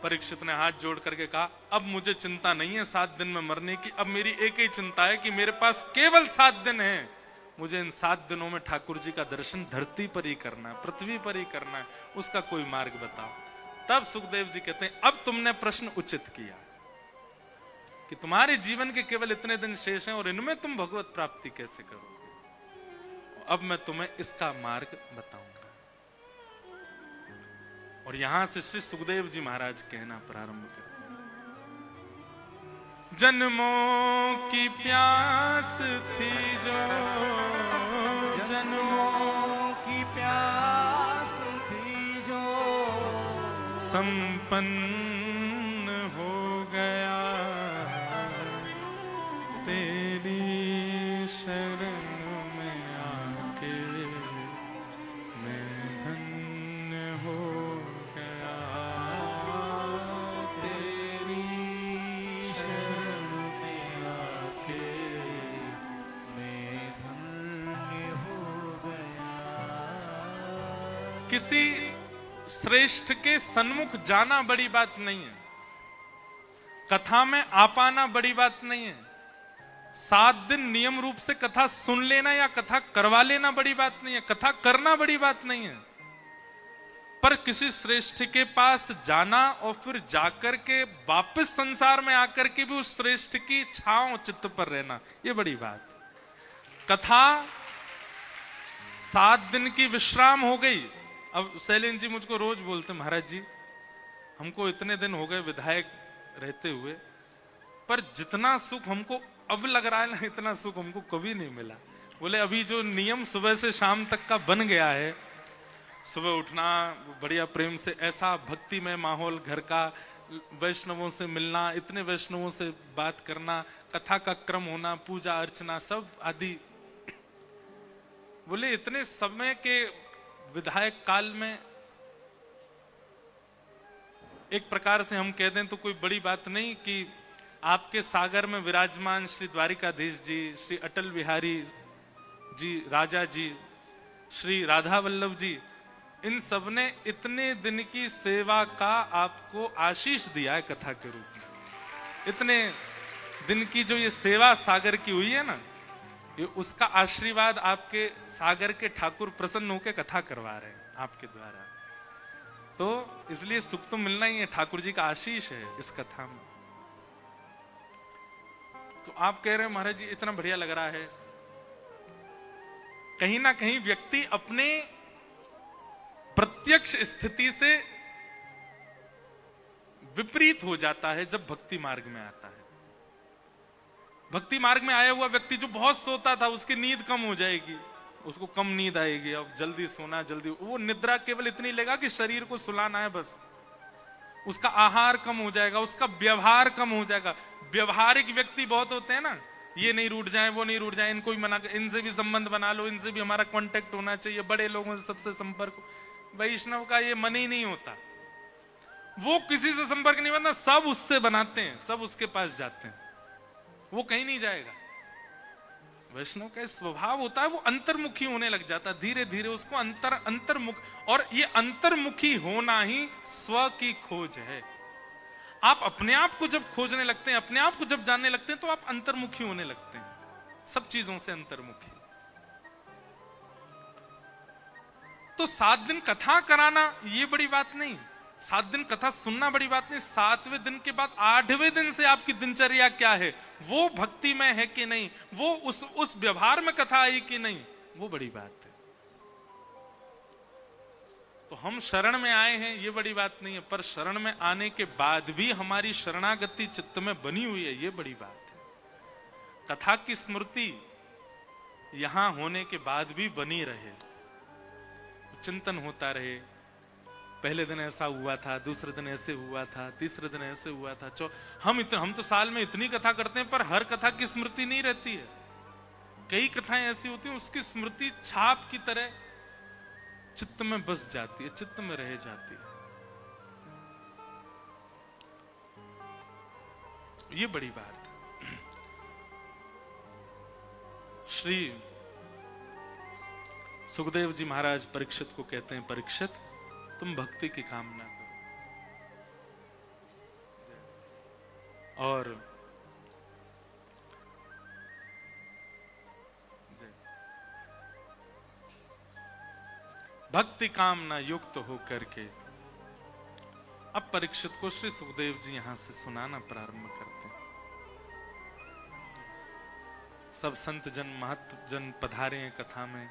परीक्षित ने हाथ जोड़ करके कहा, अब मुझे चिंता नहीं है 7 दिन में मरने की, अब मेरी एक ही चिंता है कि मेरे पास केवल 7 दिन है। मुझे इन 7 दिनों में ठाकुर जी का दर्शन धरती पर ही करना है, पृथ्वी पर ही करना है, उसका कोई मार्ग बताओ। तब सुखदेव जी कहते हैं, अब तुमने प्रश्न उचित किया कि तुम्हारे जीवन के केवल इतने दिन शेष हैं और इनमें तुम भगवत प्राप्ति कैसे करोगे। अब मैं तुम्हें इसका मार्ग बताऊंगा। और यहां से श्री सुखदेव जी महाराज कहना प्रारंभ करते हैं, जन्मों की प्यास थी जो, जन्मों की प्यास थी जो, संपन्न हो गया तेरी शरण में आके, मैं धन्य हो गया तेरी शरण में आके, मैं धन्य हो गया। किसी श्रेष्ठ के सन्मुख जाना बड़ी बात नहीं है, कथा में आ पाना बड़ी बात नहीं है, 7 दिन नियम रूप से कथा सुन लेना या कथा करवा लेना बड़ी बात नहीं है, कथा करना बड़ी बात नहीं है। पर किसी श्रेष्ठ के पास जाना और फिर जाकर के वापस संसार में आकर के भी उस श्रेष्ठ की छांव चित्त पर रहना, ये बड़ी बात। कथा 7 दिन की विश्राम हो गई। अब शैलेंद्र जी मुझको रोज बोलते, महाराज जी हमको इतने दिन हो गए विधायक रहते हुए, पर जितना सुख हमको अब लग रहा है ना, इतना सुख हमको कभी नहीं मिला। बोले अभी जो नियम सुबह से शाम तक का बन गया है, सुबह उठना बढ़िया प्रेम से, ऐसा भक्ति में माहौल घर का, वैष्णवों से मिलना, इतने वैष्णवों से बात करना, कथा का क्रम होना, पूजा अर्चना सब आदि, बोले इतने समय के विधायक काल में एक प्रकार से हम कह दें तो कोई बड़ी बात नहीं कि आपके सागर में विराजमान श्री द्वारिकाधीश जी, श्री अटल बिहारी जी, राजा जी, श्री राधा वल्लभ जी, इन सब ने इतने दिन की सेवा का आपको आशीष दिया है कथा के रूप में। इतने दिन की जो ये सेवा सागर की हुई है ना, ये उसका आशीर्वाद आपके सागर के ठाकुर प्रसन्न होकर कथा करवा रहे हैं आपके द्वारा। तो इसलिए सुख तो मिलना ही है, ठाकुर जी का आशीष है इस कथा में। तो आप कह रहे हैं महाराज जी इतना बढ़िया लग रहा है, कहीं ना कहीं व्यक्ति अपने प्रत्यक्ष स्थिति से विपरीत हो जाता है जब भक्ति मार्ग में आता है। भक्ति मार्ग में आया हुआ व्यक्ति जो बहुत सोता था, उसकी नींद कम हो जाएगी, उसको कम नींद आएगी, अब जल्दी सोना, जल्दी, वो निद्रा केवल इतनी लेगा कि शरीर को सुलाना है बस। उसका आहार कम हो जाएगा, उसका व्यवहार कम हो जाएगा। व्यवहारिक व्यक्ति बहुत होते हैं ना, ये नहीं रूठ जाए, वो नहीं रूठ जाए, इनको भी मना, इनसे भी संबंध बना लो, इनसे भी हमारा कांटेक्ट होना चाहिए, बड़े लोगों से सबसे संपर्क। वैष्णव का ये मन ही नहीं होता, वो किसी से संपर्क नहीं बनता, सब उससे बनाते हैं, सब उसके पास जाते हैं, वो कहीं नहीं जाएगा। वैष्णव का स्वभाव होता है वो अंतर्मुखी होने लग जाता है, धीरे धीरे उसको अंतर्मुख, और ये अंतर्मुखी होना ही स्व की खोज है। आप अपने आप को जब खोजने लगते हैं, अपने आप को जब जानने लगते हैं, तो आप अंतर्मुखी होने लगते हैं, सब चीजों से अंतर्मुखी। तो 7 दिन कथा कराना ये बड़ी बात नहीं, 7 दिन कथा सुनना बड़ी बात नहीं, 7वें दिन के बाद 8वें दिन से आपकी दिनचर्या क्या है, वो भक्ति में है कि नहीं, वो उस व्यवहार में कथा आई कि नहीं, वो बड़ी बात है। तो हम शरण में आए हैं ये बड़ी बात नहीं है, पर शरण में आने के बाद भी हमारी शरणागति चित्त में बनी हुई है, ये बड़ी बात है। कथा की स्मृति यहां होने के बाद भी बनी रहे, चिंतन होता रहे, पहले दिन ऐसा हुआ था, दूसरे दिन ऐसे हुआ था, तीसरे दिन ऐसे हुआ था, हम तो साल में इतनी कथा करते हैं, पर हर कथा की स्मृति नहीं रहती है। कई कथाएं ऐसी होती हैं उसकी स्मृति छाप की तरह चित्त में बस जाती है, चित्त में रह जाती है, ये बड़ी बात है। श्री सुखदेव जी महाराज परीक्षित को कहते हैं, परीक्षित तुम भक्ति की कामना करो और भक्ति कामना युक्त होकर के। अब परीक्षित को श्री सुखदेव जी यहां से सुनाना प्रारंभ करते हैं। सब संत जन महत्व जन पधारे हैं कथा में,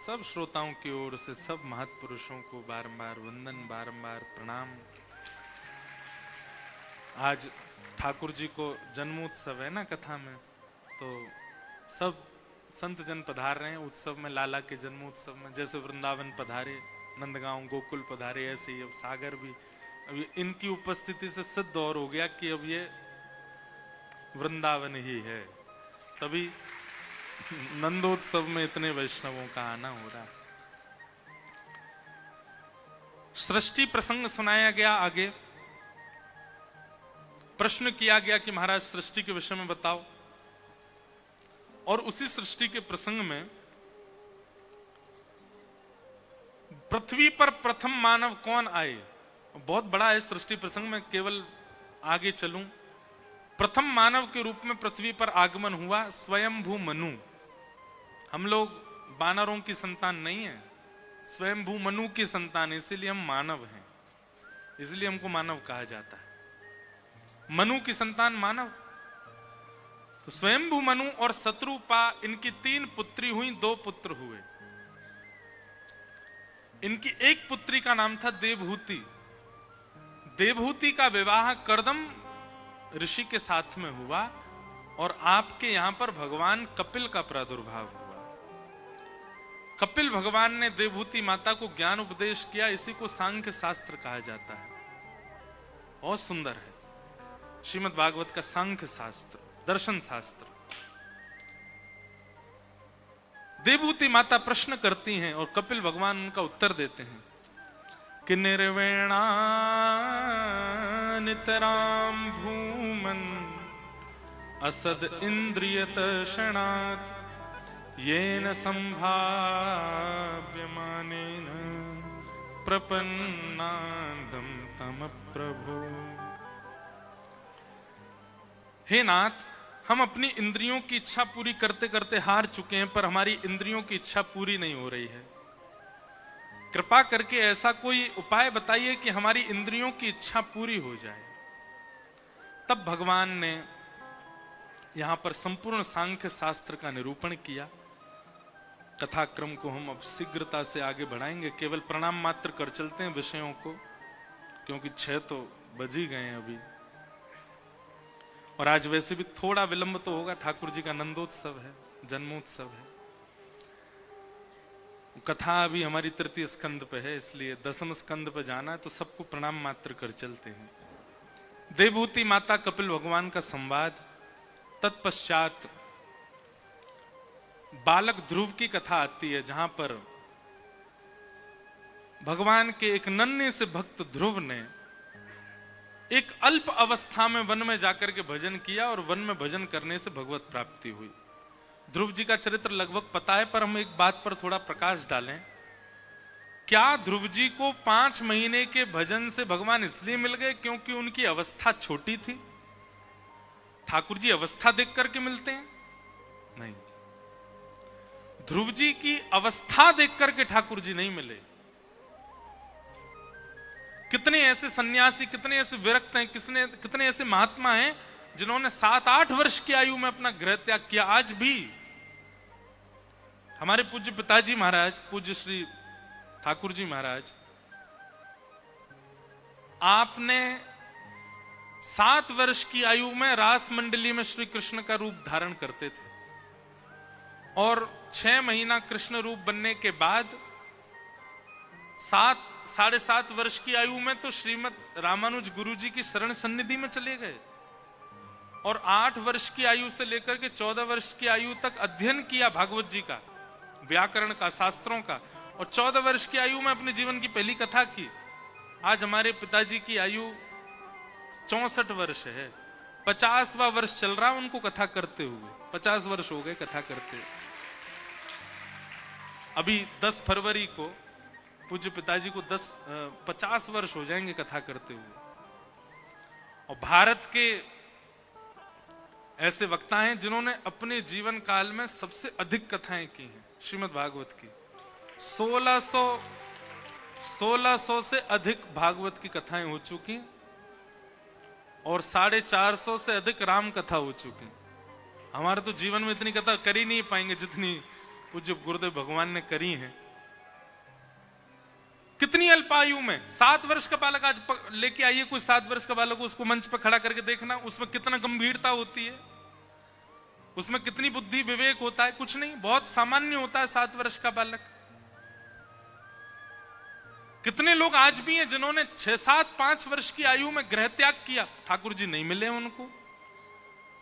सब श्रोताओं की ओर से सब महत्पुरुषों को बारंबार वंदन, बारंबार प्रणाम। आज ठाकुर जी को जन्मोत्सव है ना कथा में, तो सब संत जन पधार रहे हैं उत्सव में, लाला के जन्मोत्सव में। जैसे वृंदावन पधारे, नंदगांव गोकुल पधारे, ऐसे ही अब सागर भी, अभी इनकी उपस्थिति से सिद्ध और हो गया कि अब ये वृंदावन ही है, तभी नंदोत्सव में इतने वैष्णवों का आना हो रहा। सृष्टि प्रसंग सुनाया गया, आगे प्रश्न किया गया कि महाराज सृष्टि के विषय में बताओ, और उसी सृष्टि के प्रसंग में पृथ्वी पर प्रथम मानव कौन आए, बहुत बड़ा है सृष्टि प्रसंग में, केवल आगे चलूं। प्रथम मानव के रूप में पृथ्वी पर आगमन हुआ स्वयंभू मनु। हम लोग वानरों की संतान नहीं है, स्वयंभू मनु की संतान, इसीलिए हम मानव हैं, इसलिए हमको मानव कहा जाता है। मनु की संतान मानव, तो स्वयंभू मनु और शत्रुपा, इनकी 3 पुत्री हुई, 2 पुत्र हुए। इनकी एक पुत्री का नाम था देवहूति। देवहूति का विवाह कर्दम ऋषि के साथ में हुआ, और आपके यहां पर भगवान कपिल का प्रादुर्भाव हुआ। कपिल भगवान ने देवहूति माता को ज्ञान उपदेश किया, इसी को सांख्य शास्त्र कहा जाता है। बहुत सुंदर है श्रीमद् भागवत का सांख्य शास्त्र, दर्शन शास्त्र। देवहूति माता प्रश्न करती हैं और कपिल भगवान उनका उत्तर देते हैं कि निर्वेणा नितराम भूमन असद इंद्रियत क्षणात् येन संभाव्यमानेन प्रपन्नादं तम प्रभो। हे नाथ, हम अपनी इंद्रियों की इच्छा पूरी करते करते हार चुके हैं, पर हमारी इंद्रियों की इच्छा पूरी नहीं हो रही है। कृपा करके ऐसा कोई उपाय बताइए कि हमारी इंद्रियों की इच्छा पूरी हो जाए। तब भगवान ने यहां पर संपूर्ण सांख्य शास्त्र का निरूपण किया। कथाक्रम को हम अब शीघ्रता से आगे बढ़ाएंगे, केवल प्रणाम मात्र कर चलते हैं विषयों को, क्योंकि 6 तो बज ही गए हैं अभी, और आज वैसे भी थोड़ा विलंब तो होगा, ठाकुर जी का नंदोत्सव है, जन्मोत्सव है। कथा अभी हमारी 3य स्कंद पे है, इसलिए 10वें स्कंद पे जाना है, तो सबको प्रणाम मात्र कर चलते हैं। देवहूति माता कपिल भगवान का संवाद, तत्पश्चात बालक ध्रुव की कथा आती है, जहां पर भगवान के एक नन्हे से भक्त ध्रुव ने एक अल्प अवस्था में वन में जाकर के भजन किया, और वन में भजन करने से भगवत प्राप्ति हुई। ध्रुव जी का चरित्र लगभग पता है, पर हम एक बात पर थोड़ा प्रकाश डालें। क्या ध्रुव जी को 5 महीने के भजन से भगवान इसलिए मिल गए क्योंकि उनकी अवस्था छोटी थी? ठाकुर जी अवस्था देख करके मिलते हैं? नहीं, ध्रुव जी की अवस्था देख करके ठाकुर जी नहीं मिले। कितने ऐसे सन्यासी, कितने ऐसे विरक्त हैं, कितने ऐसे महात्मा हैं जिन्होंने 7-8 वर्ष की आयु में अपना गृह त्याग किया। आज भी हमारे पूज्य पिताजी महाराज, पूज्य श्री ठाकुर जी महाराज, आपने 7 वर्ष की आयु में रास मंडली में श्री कृष्ण का रूप धारण करते थे और 6 महीना कृष्ण रूप बनने के बाद 7-7.5 वर्ष की आयु में तो श्रीमद रामानुज गुरु जी की शरण सन्निधि में चले गए और 8 वर्ष की आयु से लेकर के 14 वर्ष की आयु तक अध्ययन किया भागवत जी का, व्याकरण का, शास्त्रों का, और 14 वर्ष की आयु में अपने जीवन की पहली कथा की। आज हमारे पिताजी की आयु 64 वर्ष है, 50वां वर्ष चल रहा उनको कथा करते हुए, 50 वर्ष हो गए कथा करते। अभी 10 फरवरी को पूज्य पिताजी को 50 वर्ष हो जाएंगे कथा करते हुए। और भारत के ऐसे वक्ता हैं जिन्होंने अपने जीवन काल में सबसे अधिक कथाएं की हैं श्रीमद् भागवत की। 1600 से अधिक भागवत की कथाएं हो चुकी और 450 से अधिक राम कथा हो चुकी। हमारे तो जीवन में इतनी कथा कर ही नहीं पाएंगे जितनी पूज्य गुरुदेव भगवान ने करी हैं। कितनी अल्पायु में 7 वर्ष का बालक, आज लेके आइए कोई 7 वर्ष का बालक, उसको मंच पर खड़ा करके देखना, उसमें कितना गंभीरता होती है, उसमें कितनी बुद्धि विवेक होता है। कुछ नहीं, बहुत सामान्य होता है 7 वर्ष का बालक। कितने लोग आज भी हैं जिन्होंने 6-7-5 वर्ष की आयु में गृह त्याग किया, ठाकुर जी नहीं मिले उनको।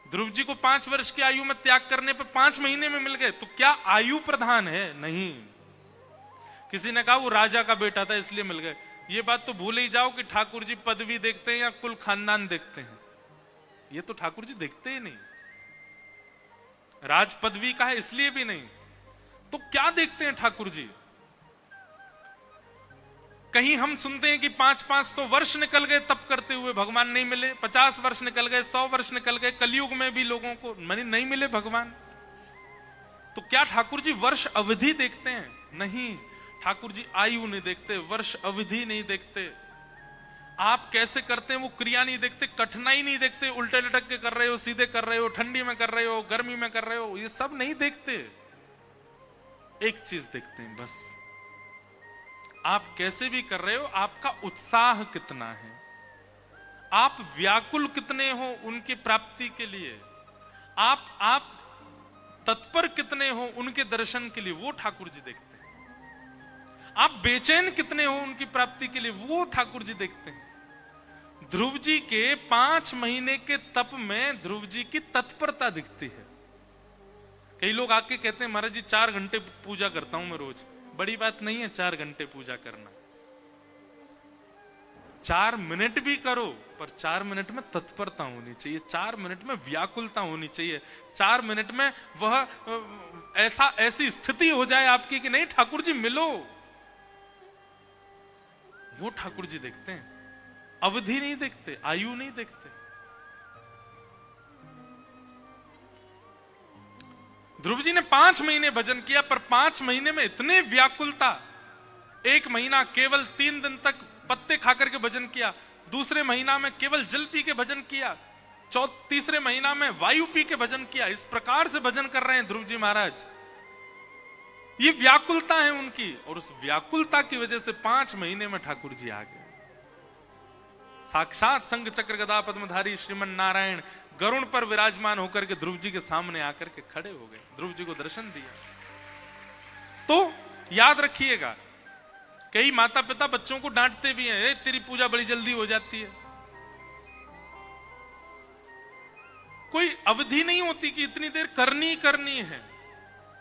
ध्रुव जी को 5 वर्ष की आयु में त्याग करने पर 5 महीने में मिल गए, तो क्या आयु प्रधान है? नहीं। किसी ने कहा वो राजा का बेटा था इसलिए मिल गए। ये बात तो भूल ही जाओ कि ठाकुर जी पदवी देखते हैं या कुल खानदान देखते हैं। ये तो ठाकुर जी देखते ही नहीं, राज पदवी का है इसलिए भी नहीं। तो क्या देखते हैं ठाकुर जी? कहीं हम सुनते हैं कि 500-500 वर्ष निकल गए तप करते हुए, भगवान नहीं मिले। 50 वर्ष निकल गए, 100 वर्ष निकल गए, कलयुग में भी लोगों को नहीं मिले भगवान। तो क्या ठाकुर जी वर्ष अवधि देखते हैं? नहीं, ठाकुर जी आयु नहीं देखते, वर्ष अवधि नहीं देखते, आप कैसे करते हैं वो क्रिया नहीं देखते, कठिनाई नहीं देखते, उल्टे लटक के कर रहे हो, सीधे कर रहे हो, ठंडी में कर रहे हो, गर्मी में कर रहे हो, ये सब नहीं देखते। एक चीज देखते हैं बस, आप कैसे भी कर रहे हो, आपका उत्साह कितना है, आप व्याकुल कितने हो उनकी प्राप्ति के लिए, आप तत्पर कितने हो उनके दर्शन के लिए, वो ठाकुर जी देखते हैं। आप बेचैन कितने हो उनकी प्राप्ति के लिए, वो ठाकुर जी देखते हैं। ध्रुव जी के 5 महीने के तप में ध्रुव जी की तत्परता दिखती है। कई लोग आके कहते हैं महाराज जी 4 घंटे पूजा करता हूं मैं रोज। बड़ी बात नहीं है 4 घंटे पूजा करना, 4 मिनट भी करो, पर 4 मिनट में तत्परता होनी चाहिए, 4 मिनट में व्याकुलता होनी चाहिए, 4 मिनट में वह ऐसी स्थिति हो जाए आपकी कि नहीं ठाकुर जी मिलो। वो ठाकुर जी देखते हैं, अवधि नहीं देखते, आयु नहीं देखते। ध्रुव जी ने 5 महीने भजन किया, पर 5 महीने में इतने व्याकुलता। 1 महीना केवल 3 दिन तक पत्ते खाकर के भजन किया, दूसरे महीना में केवल जल पी के भजन किया, तीसरे महीना में वायु पी के भजन किया। इस प्रकार से भजन कर रहे हैं ध्रुव जी महाराज। ये व्याकुलता है उनकी, और उस व्याकुलता की वजह से 5 महीने में ठाकुर जी आ गए। साक्षात संग चक्र गदा पद्मधारी श्रीमन नारायण गरुण पर विराजमान होकर के ध्रुव जी के सामने आकर के खड़े हो गए, ध्रुव जी को दर्शन दिया। तो याद रखिएगा, कई माता पिता बच्चों को डांटते भी हैं, तेरी पूजा बड़ी जल्दी हो जाती है। कोई अवधि नहीं होती कि इतनी देर करनी है,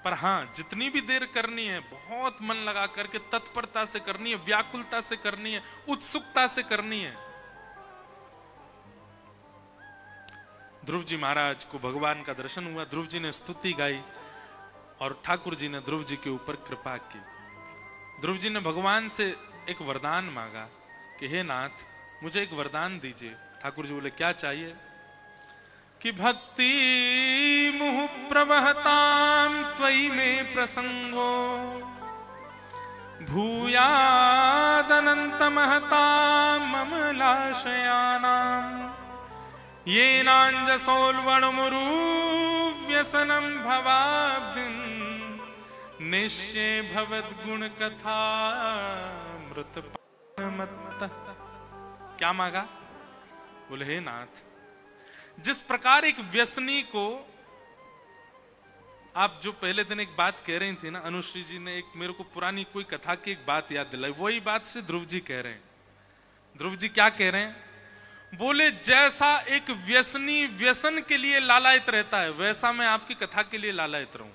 पर हां जितनी भी देर करनी है बहुत मन लगा करके तत्परता से करनी है, व्याकुलता से करनी है, उत्सुकता से करनी है। ध्रुव जी महाराज को भगवान का दर्शन हुआ, ध्रुव जी ने स्तुति गाई और ठाकुर जी ने ध्रुव जी के ऊपर कृपा की। ध्रुव जी ने भगवान से एक वरदान मांगा कि हे नाथ मुझे एक वरदान दीजिए। ठाकुर जी बोले क्या चाहिए? कि भक्ति मुहुः प्रवहतां त्वयि मे प्रसंगो भूयादनन्तमहतां अमलाशयानाम् येनाञ्जसोल्वणमुरुव्यसनं भवाब्धिं निश्चे भवद्गुणकथामृतपानमत्तः। क्या मांगा? बोले हे नाथ, जिस प्रकार एक व्यसनी को आप जो पहले दिन एक बात कह रही थी ना, अनुश्री जी ने एक मेरे को पुरानी कोई कथा की एक बात याद दिलाई, वही बात से ध्रुव जी कह रहे हैं। ध्रुव जी क्या कह रहे हैं? बोले जैसा एक व्यसनी व्यसन के लिए लालायित रहता है, वैसा मैं आपकी कथा के लिए लालायित रहूं।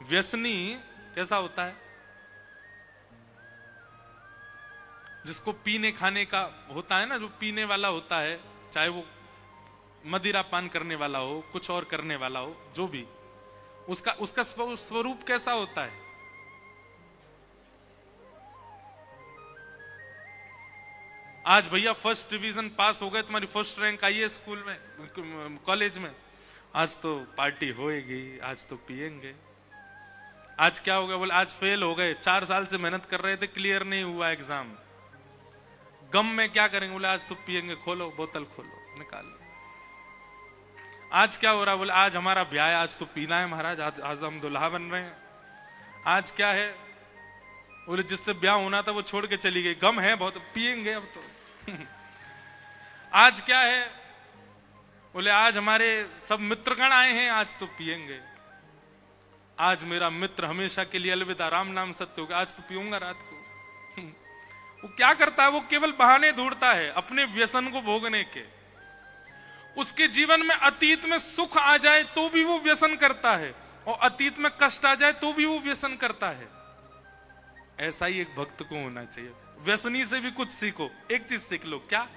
व्यसनी कैसा होता है? जिसको पीने खाने का होता है ना, जो पीने वाला होता है, चाहे वो मदिरा पान करने वाला हो, कुछ और करने वाला हो, जो भी, उसका स्वरूप कैसा होता है? आज भैया फर्स्ट डिवीजन पास हो गए, तुम्हारी फर्स्ट रैंक आई है स्कूल में, कॉलेज में, आज तो पार्टी होएगी, आज तो पिएंगे। आज क्या हो गया? बोले आज फेल हो गए, 4 साल से मेहनत कर रहे थे, क्लियर नहीं हुआ एग्जाम। गम में क्या करेंगे? बोले आज तो पिएंगे, खोलो बोतल, खोलो निकालो। आज क्या हो रहा? बोले आज हमारा ब्याह है, आज तो पीना है महाराज, आज हम दुल्हा बन रहे हैं। आज क्या है? बोले जिससे ब्याह होना था वो छोड़ के चली गई, गम है बहुत, पिएंगे अब तो। आज क्या है? बोले आज हमारे सब मित्रगण आए हैं, आज तो पिएंगे। आज मेरा मित्र हमेशा के लिए अलविदा, राम नाम सत्य हो गया, आज तो पीऊंगा रात को। वो क्या करता है? वो केवल बहाने ढूंढता है अपने व्यसन को भोगने के। उसके जीवन में अतीत में सुख आ जाए तो भी वो व्यसन करता है, और अतीत में कष्ट आ जाए तो भी वो व्यसन करता है। ऐसा ही एक भक्त को होना चाहिए। व्यसनी से भी कुछ सीखो, एक चीज सीख लो, क्या?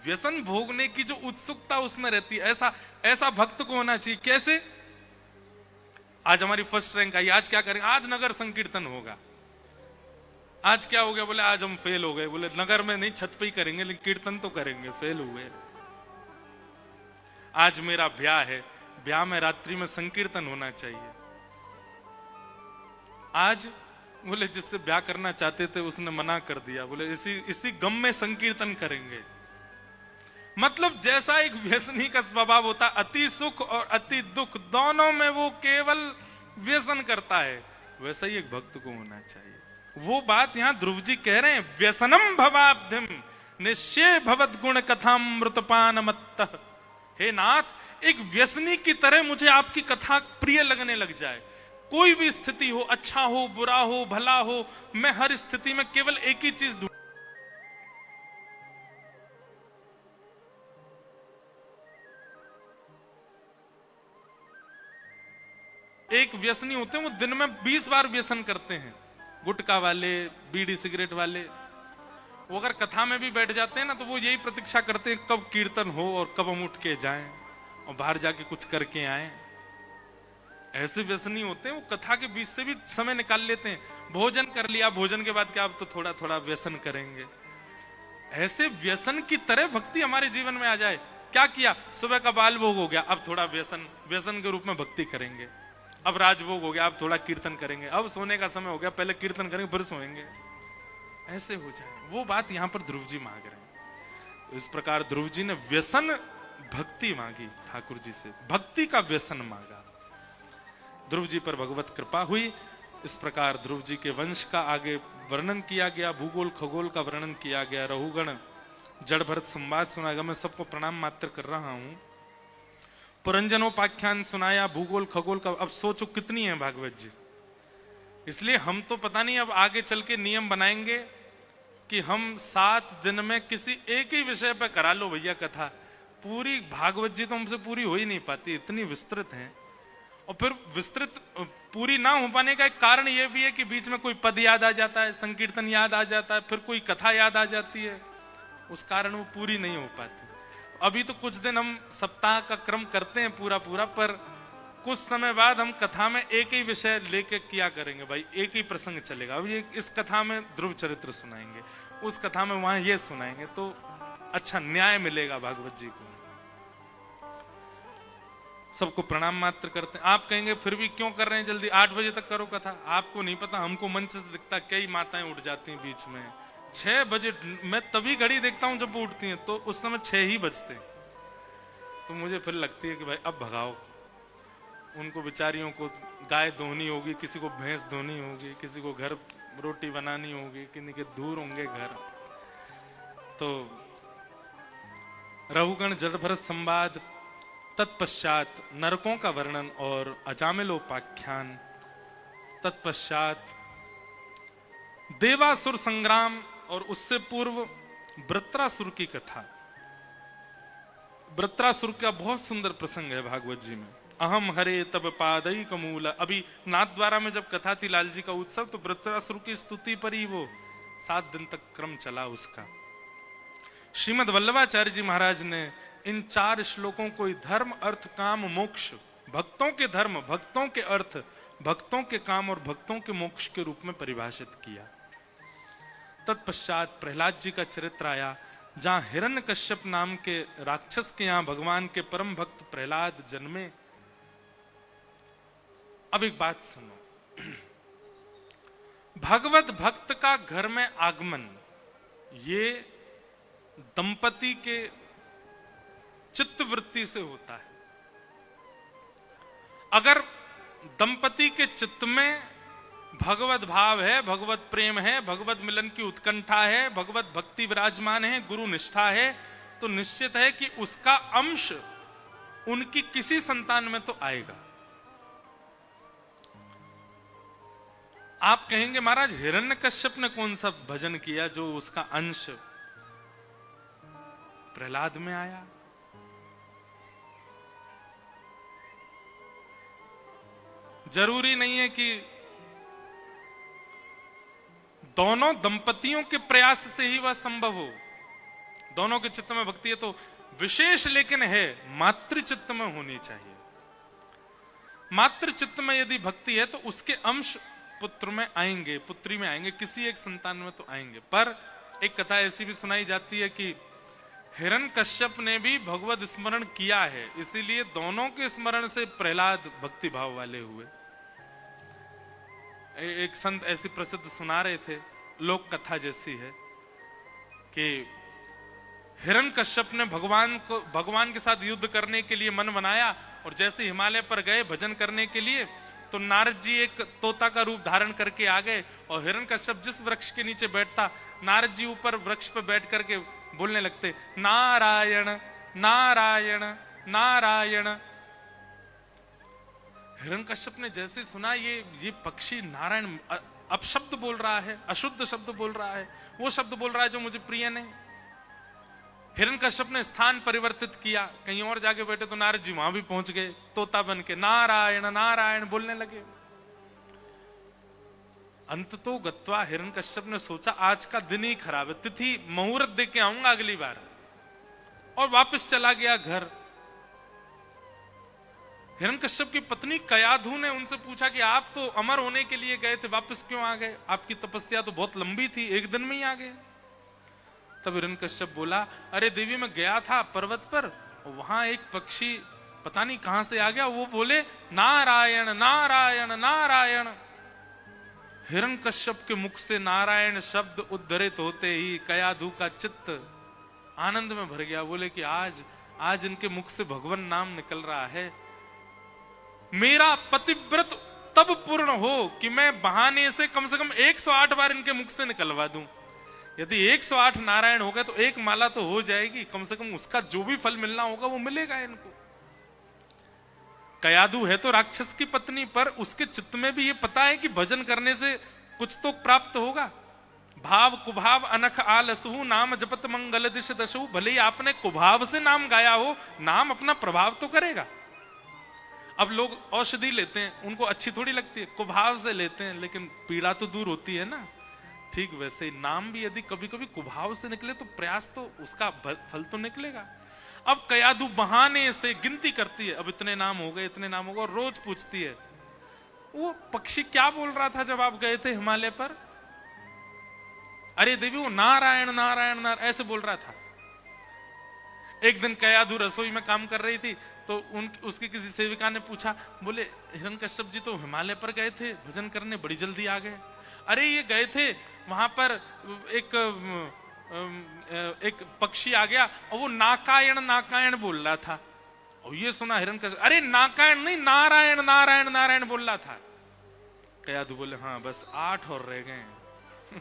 व्यसन भोगने की जो उत्सुकता उसमें रहती है, ऐसा भक्त को होना चाहिए। कैसे? आज हमारी फर्स्ट रैंक आई, आज क्या करेंगे? आज नगर संकीर्तन होगा। आज क्या हो गया? बोले आज हम फेल हो गए। बोले नगर में नहीं, छत पे ही करेंगे, लेकिन कीर्तन तो करेंगे, फेल हुए। आज मेरा ब्याह है, ब्याह में रात्रि में संकीर्तन होना चाहिए। आज बोले जिससे ब्याह करना चाहते थे उसने मना कर दिया, बोले इसी गम में संकीर्तन करेंगे। मतलब जैसा एक व्यसनी का स्वभाव होता, अति सुख और अति दुख दोनों में वो केवल व्यसन करता है, वैसा ही एक भक्त को होना चाहिए। वो बात यहां ध्रुव जी कह रहे हैं, व्यसनम भवाब्धिम निश्चय भवद गुण कथामृतपान मत्तः। हे नाथ, एक व्यसनी की तरह मुझे आपकी कथा प्रिय लगने लग जाए। कोई भी स्थिति हो, अच्छा हो, बुरा हो, भला हो, मैं हर स्थिति में केवल एक ही चीज ढूंढ। एक व्यसनी होते हैं, वो दिन में 20 बार व्यसन करते हैं। गुटखा वाले, बीड़ी सिगरेट वाले, वो अगर कथा में भी बैठ जाते हैं ना, तो वो यही प्रतीक्षा करते हैं कब कीर्तन हो और कब हम उठ के जाएं और बाहर जाके कुछ करके आएं। ऐसे व्यसनी होते हैं, वो कथा के बीच से भी समय निकाल लेते हैं। भोजन कर लिया, भोजन के बाद क्या अब तो थोड़ा थोड़ा व्यसन करेंगे। ऐसे व्यसन की तरह भक्ति हमारे जीवन में आ जाए। क्या किया? सुबह का बाल भोग हो गया, अब थोड़ा व्यसन के रूप में भक्ति करेंगे। अब राजभोग हो गया, अब थोड़ा कीर्तन करेंगे। अब सोने का समय हो गया, पहले कीर्तन करेंगे फिर सोएंगे। ऐसे हो जाए, वो बात यहां पर ध्रुव जी मांग रहे हैं। तो इस प्रकार ध्रुव जी ने व्यसन भक्ति मांगी ठाकुर जी से, भक्ति का व्यसन मांगा। ध्रुव जी पर भगवत कृपा हुई। इस प्रकार ध्रुव जी के वंश का आगे वर्णन किया गया, भूगोल खगोल का वर्णन किया गया, रहुगण जड़ भरत संवाद सुनाया गया। मैं सबको प्रणाम मात्र कर रहा हूं। पुरंजनोपाख्यान सुनाया, भूगोल खगोल का। अब सोचो कितनी है भागवत जी। इसलिए हम तो पता नहीं अब आगे चल के नियम बनाएंगे कि हम 7 दिन में किसी एक ही विषय पर करा लो भैया कथा। पूरी भागवत जी तो हमसे पूरी हो ही नहीं पाती, इतनी विस्तृत है। और फिर विस्तृत पूरी ना हो पाने का एक कारण यह भी है कि बीच में कोई पद याद आ जाता है, संकीर्तन याद आ जाता है, फिर कोई कथा याद आ जाती है, उस कारण वो पूरी नहीं हो पाती। अभी तो कुछ दिन हम सप्ताह का क्रम करते हैं पूरा, पर कुछ समय बाद हम कथा में एक ही विषय लेके किया करेंगे भाई, एक ही प्रसंग चलेगा। अब ये इस कथा में ध्रुव चरित्र सुनाएंगे, उस कथा में वहां ये सुनाएंगे, तो अच्छा न्याय मिलेगा भागवत जी को। सबको प्रणाम मात्र करते हैं। आप कहेंगे फिर भी क्यों कर रहे हैं जल्दी, 8 बजे तक करो कथा। आपको नहीं पता, हमको मंच से दिखता कई माताएं उठ जाती हैं बीच में 6 बजे। मैं तभी घड़ी देखता हूं जब वो उठती हैं, तो उस समय 6 ही बजते हैं। तो मुझे फिर लगती है कि भाई अब भगाओ उनको, बेचारियों को गाय धोनी होगी, किसी को भैंस धोनी होगी, किसी को घर रोटी बनानी होगी, किन्हीं के दूर होंगे घर। तो रहुगण जड़ भरत संवाद, तत्पश्चात नरकों का वर्णन और अजामिलोपाख्यान, तत्पश्चात देवासुर संग्राम और उससे पूर्व वृत्रासुर की कथा। वृत्रासुर का बहुत सुंदर प्रसंग है भागवत जी में। अहम हरे तब पादई कमूल। अभी नाथद्वारा में जब कथा थी लाल जी का उत्सव, तो वृत्रासुर की स्तुति पर ही वो 7 दिन तक क्रम चला उसका। श्रीमद वल्लभाचार्य जी महाराज ने इन 4 श्लोकों को धर्म अर्थ काम मोक्ष, भक्तों के धर्म, भक्तों के अर्थ, भक्तों के काम और भक्तों के मोक्ष के रूप में परिभाषित किया। तत्पश्चात प्रहलाद जी का चरित्र आया, जहां हिरण्यकश्यप नाम के राक्षस के यहां भगवान के परम भक्त प्रहलाद जन्मे। अब एक बात सुनो, भगवत भक्त का घर में आगमन ये दंपति के चित्तवृत्ति से होता है। अगर दंपति के चित्त में भगवत भाव है, भगवत प्रेम है, भगवत मिलन की उत्कंठा है, भगवत भक्ति विराजमान है, गुरु निष्ठा है, तो निश्चित है कि उसका अंश उनकी किसी संतान में तो आएगा। आप कहेंगे महाराज हिरण्यकश्यप ने कौन सा भजन किया जो उसका अंश प्रहलाद में आया? जरूरी नहीं है कि दोनों दंपतियों के प्रयास से ही वह संभव हो। दोनों के चित्त में भक्ति है तो विशेष, लेकिन है मातृचित्त में होनी चाहिए। मातृचित्त में यदि भक्ति है तो उसके अंश पुत्र में आएंगे, पुत्री में आएंगे, किसी एक संतान में तो आएंगे। पर एक कथा ऐसी भी सुनाई जाती है कि हिरण्यकश्यप ने भी भगवत स्मरण किया है, इसीलिए दोनों के स्मरण से प्रहलाद भक्ति भाव वाले हुए। एक संत ऐसी प्रसिद्ध सुना रहे थे, लोक कथा जैसी है, कि हिरण्यकश्यप ने भगवान के साथ युद्ध करने के लिए मन बनाया, और जैसे हिमालय पर गए भजन करने के लिए, तो नारद जी एक तोता का रूप धारण करके आ गए, और हिरण्यकश्यप जिस वृक्ष के नीचे बैठता, नारद जी ऊपर वृक्ष पर बैठ करके बोलने लगते, नारायण नारायण नारायण। हिरण्यकश्यप ने जैसे सुना ये पक्षी नारायण अपशब्द बोल रहा है, अशुद्ध शब्द बोल रहा है, वो शब्द बोल रहा है जो मुझे प्रिय नहीं। हिरण्यकश्यप ने स्थान परिवर्तित किया, कहीं और जाके बैठे, तो नारद जी वहां भी पहुंच गए, तोता बन के नारायण नारायण बोलने लगे। अंत तो गत्वा हिरण्यकश्यप ने सोचा आज का दिन ही खराब है, तिथि मुहूर्त दे के आऊंगा अगली बार, और वापस चला गया घर। हिरण्यकश्यप की पत्नी कयाधु ने उनसे पूछा कि आप तो अमर होने के लिए गए थे, वापस क्यों आ गए? आपकी तपस्या तो बहुत लंबी थी, एक दिन में ही आ गए। तब हिरण्यकश्यप बोला, अरे देवी मैं गया था पर्वत पर, वहां एक पक्षी पता नहीं कहां से आ गया, वो बोले नारायण नारायण नारायण। हिरण्यकश्यप के मुख से नारायण शब्द उद्धरित होते ही कयाधु का चित्त आनंद में भर गया। बोले कि आज इनके मुख से भगवान नाम निकल रहा है, मेरा पतिव्रत तब पूर्ण हो कि मैं बहाने से कम 108 बार इनके मुख से निकलवा दूं। यदि 108 नारायण हो गए तो एक माला तो हो जाएगी, कम से कम उसका जो भी फल मिलना होगा वो मिलेगा इनको। कयाधु है तो राक्षस की पत्नी, पर उसके चित्त में भी ये पता है कि भजन करने से कुछ तो प्राप्त होगा। भाव कुभाव अनख आलसहु नाम जपत मंगल दिश दशु। भले ही आपने कुभाव से नाम गाया हो, नाम अपना प्रभाव तो करेगा। अब लोग औषधि लेते हैं, उनको अच्छी थोड़ी लगती है, कुभाव से लेते हैं, लेकिन पीड़ा तो दूर होती है ना। ठीक वैसे ही नाम भी यदि कभी कभी कुभाव से निकले तो प्रयास तो उसका फल तो निकलेगा। अब कयाधु बहाने से गिनती करती है, अब इतने नाम हो गए, इतने नाम हो गए, और रोज पूछती है वो पक्षी क्या बोल रहा था जब आप गए थे हिमालय पर? अरे देवी वो नारायण नारायण नारायण ऐसे बोल रहा था। एक दिन कयाधु रसोई में काम कर रही थी, तो उसकी किसी सेविका ने पूछा, बोले हिरण्यकश्यप जी तो हिमालय पर गए थे भजन करने, बड़ी जल्दी आ गए। अरे ये गए थे वहां पर एक पक्षी आ गया और वो नाकायण नाकायण बोल रहा था, और ये सुना हिरण्यकश्यप, अरे नाकायण नहीं नारायण नारायण नारायण बोल रहा था। कयाधु बोले हाँ बस 8 और रह गए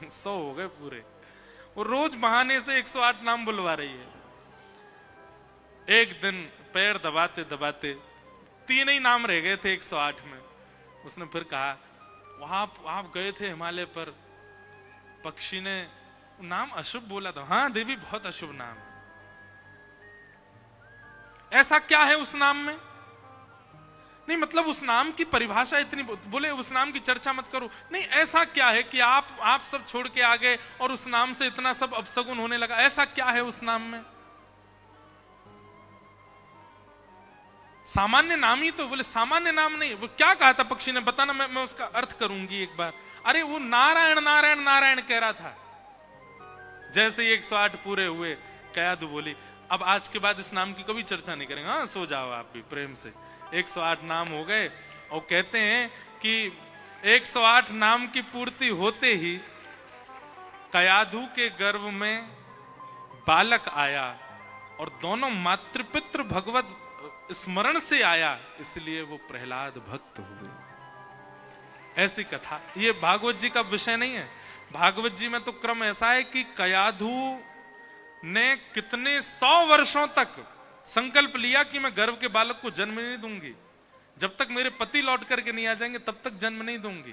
100 हो गए पूरे। वो रोज बहाने से 108 नाम बुलवा रही है। एक दिन पैर दबाते दबाते 3 ही नाम रह गए थे 108 में। उसने फिर कहा वहां आप गए थे हिमालय पर, पक्षी ने नाम अशुभ बोला था। हाँ देवी बहुत अशुभ नाम है। ऐसा क्या है उस नाम में? नहीं मतलब उस नाम की परिभाषा इतनी, बोले उस नाम की चर्चा मत करो। नहीं ऐसा क्या है कि आप सब छोड़ के आ गए और उस नाम से इतना सब अपशगुन होने लगा, ऐसा क्या है उस नाम में? सामान्य नाम ही तो। बोले सामान्य नाम नहीं। वो क्या कहा था पक्षी ने, बताना, मैं उसका अर्थ करूंगी एक बार। अरे वो नारायण नारायण नारायण कह रहा था। जैसे ही 108 पूरे हुए, कयाधु बोली अब आज के बाद इस नाम की कभी चर्चा नहीं करेंगे। हाँ सो जाओ आप भी प्रेम से। 108 नाम हो गए और कहते हैं कि 108 नाम की पूर्ति होते ही कयाधु के गर्भ में बालक आया और दोनों मातृपितृ भगवत स्मरण से आया, इसलिए वो प्रहलाद भक्त हुए। ऐसी कथा। ये भागवत जी का विषय नहीं है। भागवत जी में तो क्रम ऐसा है कि कयाधु ने कितने 100 वर्षों तक संकल्प लिया कि मैं गर्भ के बालक को जन्म नहीं दूंगी, जब तक मेरे पति लौट करके नहीं आ जाएंगे तब तक जन्म नहीं दूंगी।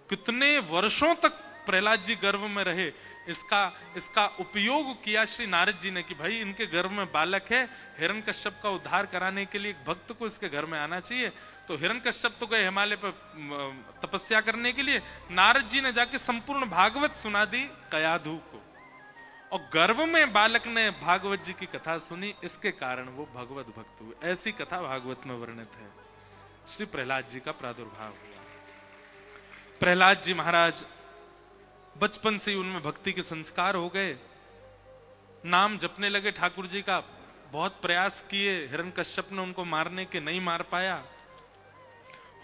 कितने वर्षों तक प्रहलाद जी गर्भ में रहे। इसका उपयोग किया श्री नारद जी ने कि भाई इनके गर्भ में बालक है, हिरण्यकश्यप का उद्धार कराने के लिए एक भक्त को इसके घर में आना चाहिए। तो हिरण्यकश्यप तो गए हिमालय पर तपस्या करने के लिए, नारद जी ने जाके संपूर्ण भागवत सुना दी कयाधु को, और गर्भ में बालक ने भागवत जी की कथा सुनी, इसके कारण वो भगवत भक्त हुए। ऐसी कथा भागवत में वर्णित है। श्री प्रहलाद जी का प्रादुर्भाव हुआ। प्रहलाद जी महाराज बचपन से ही उनमें भक्ति के संस्कार हो गए, नाम जपने लगे ठाकुर जी का। बहुत प्रयास किए, हिरण्यकश्यप ने उनको मारने के नहीं मार पाया।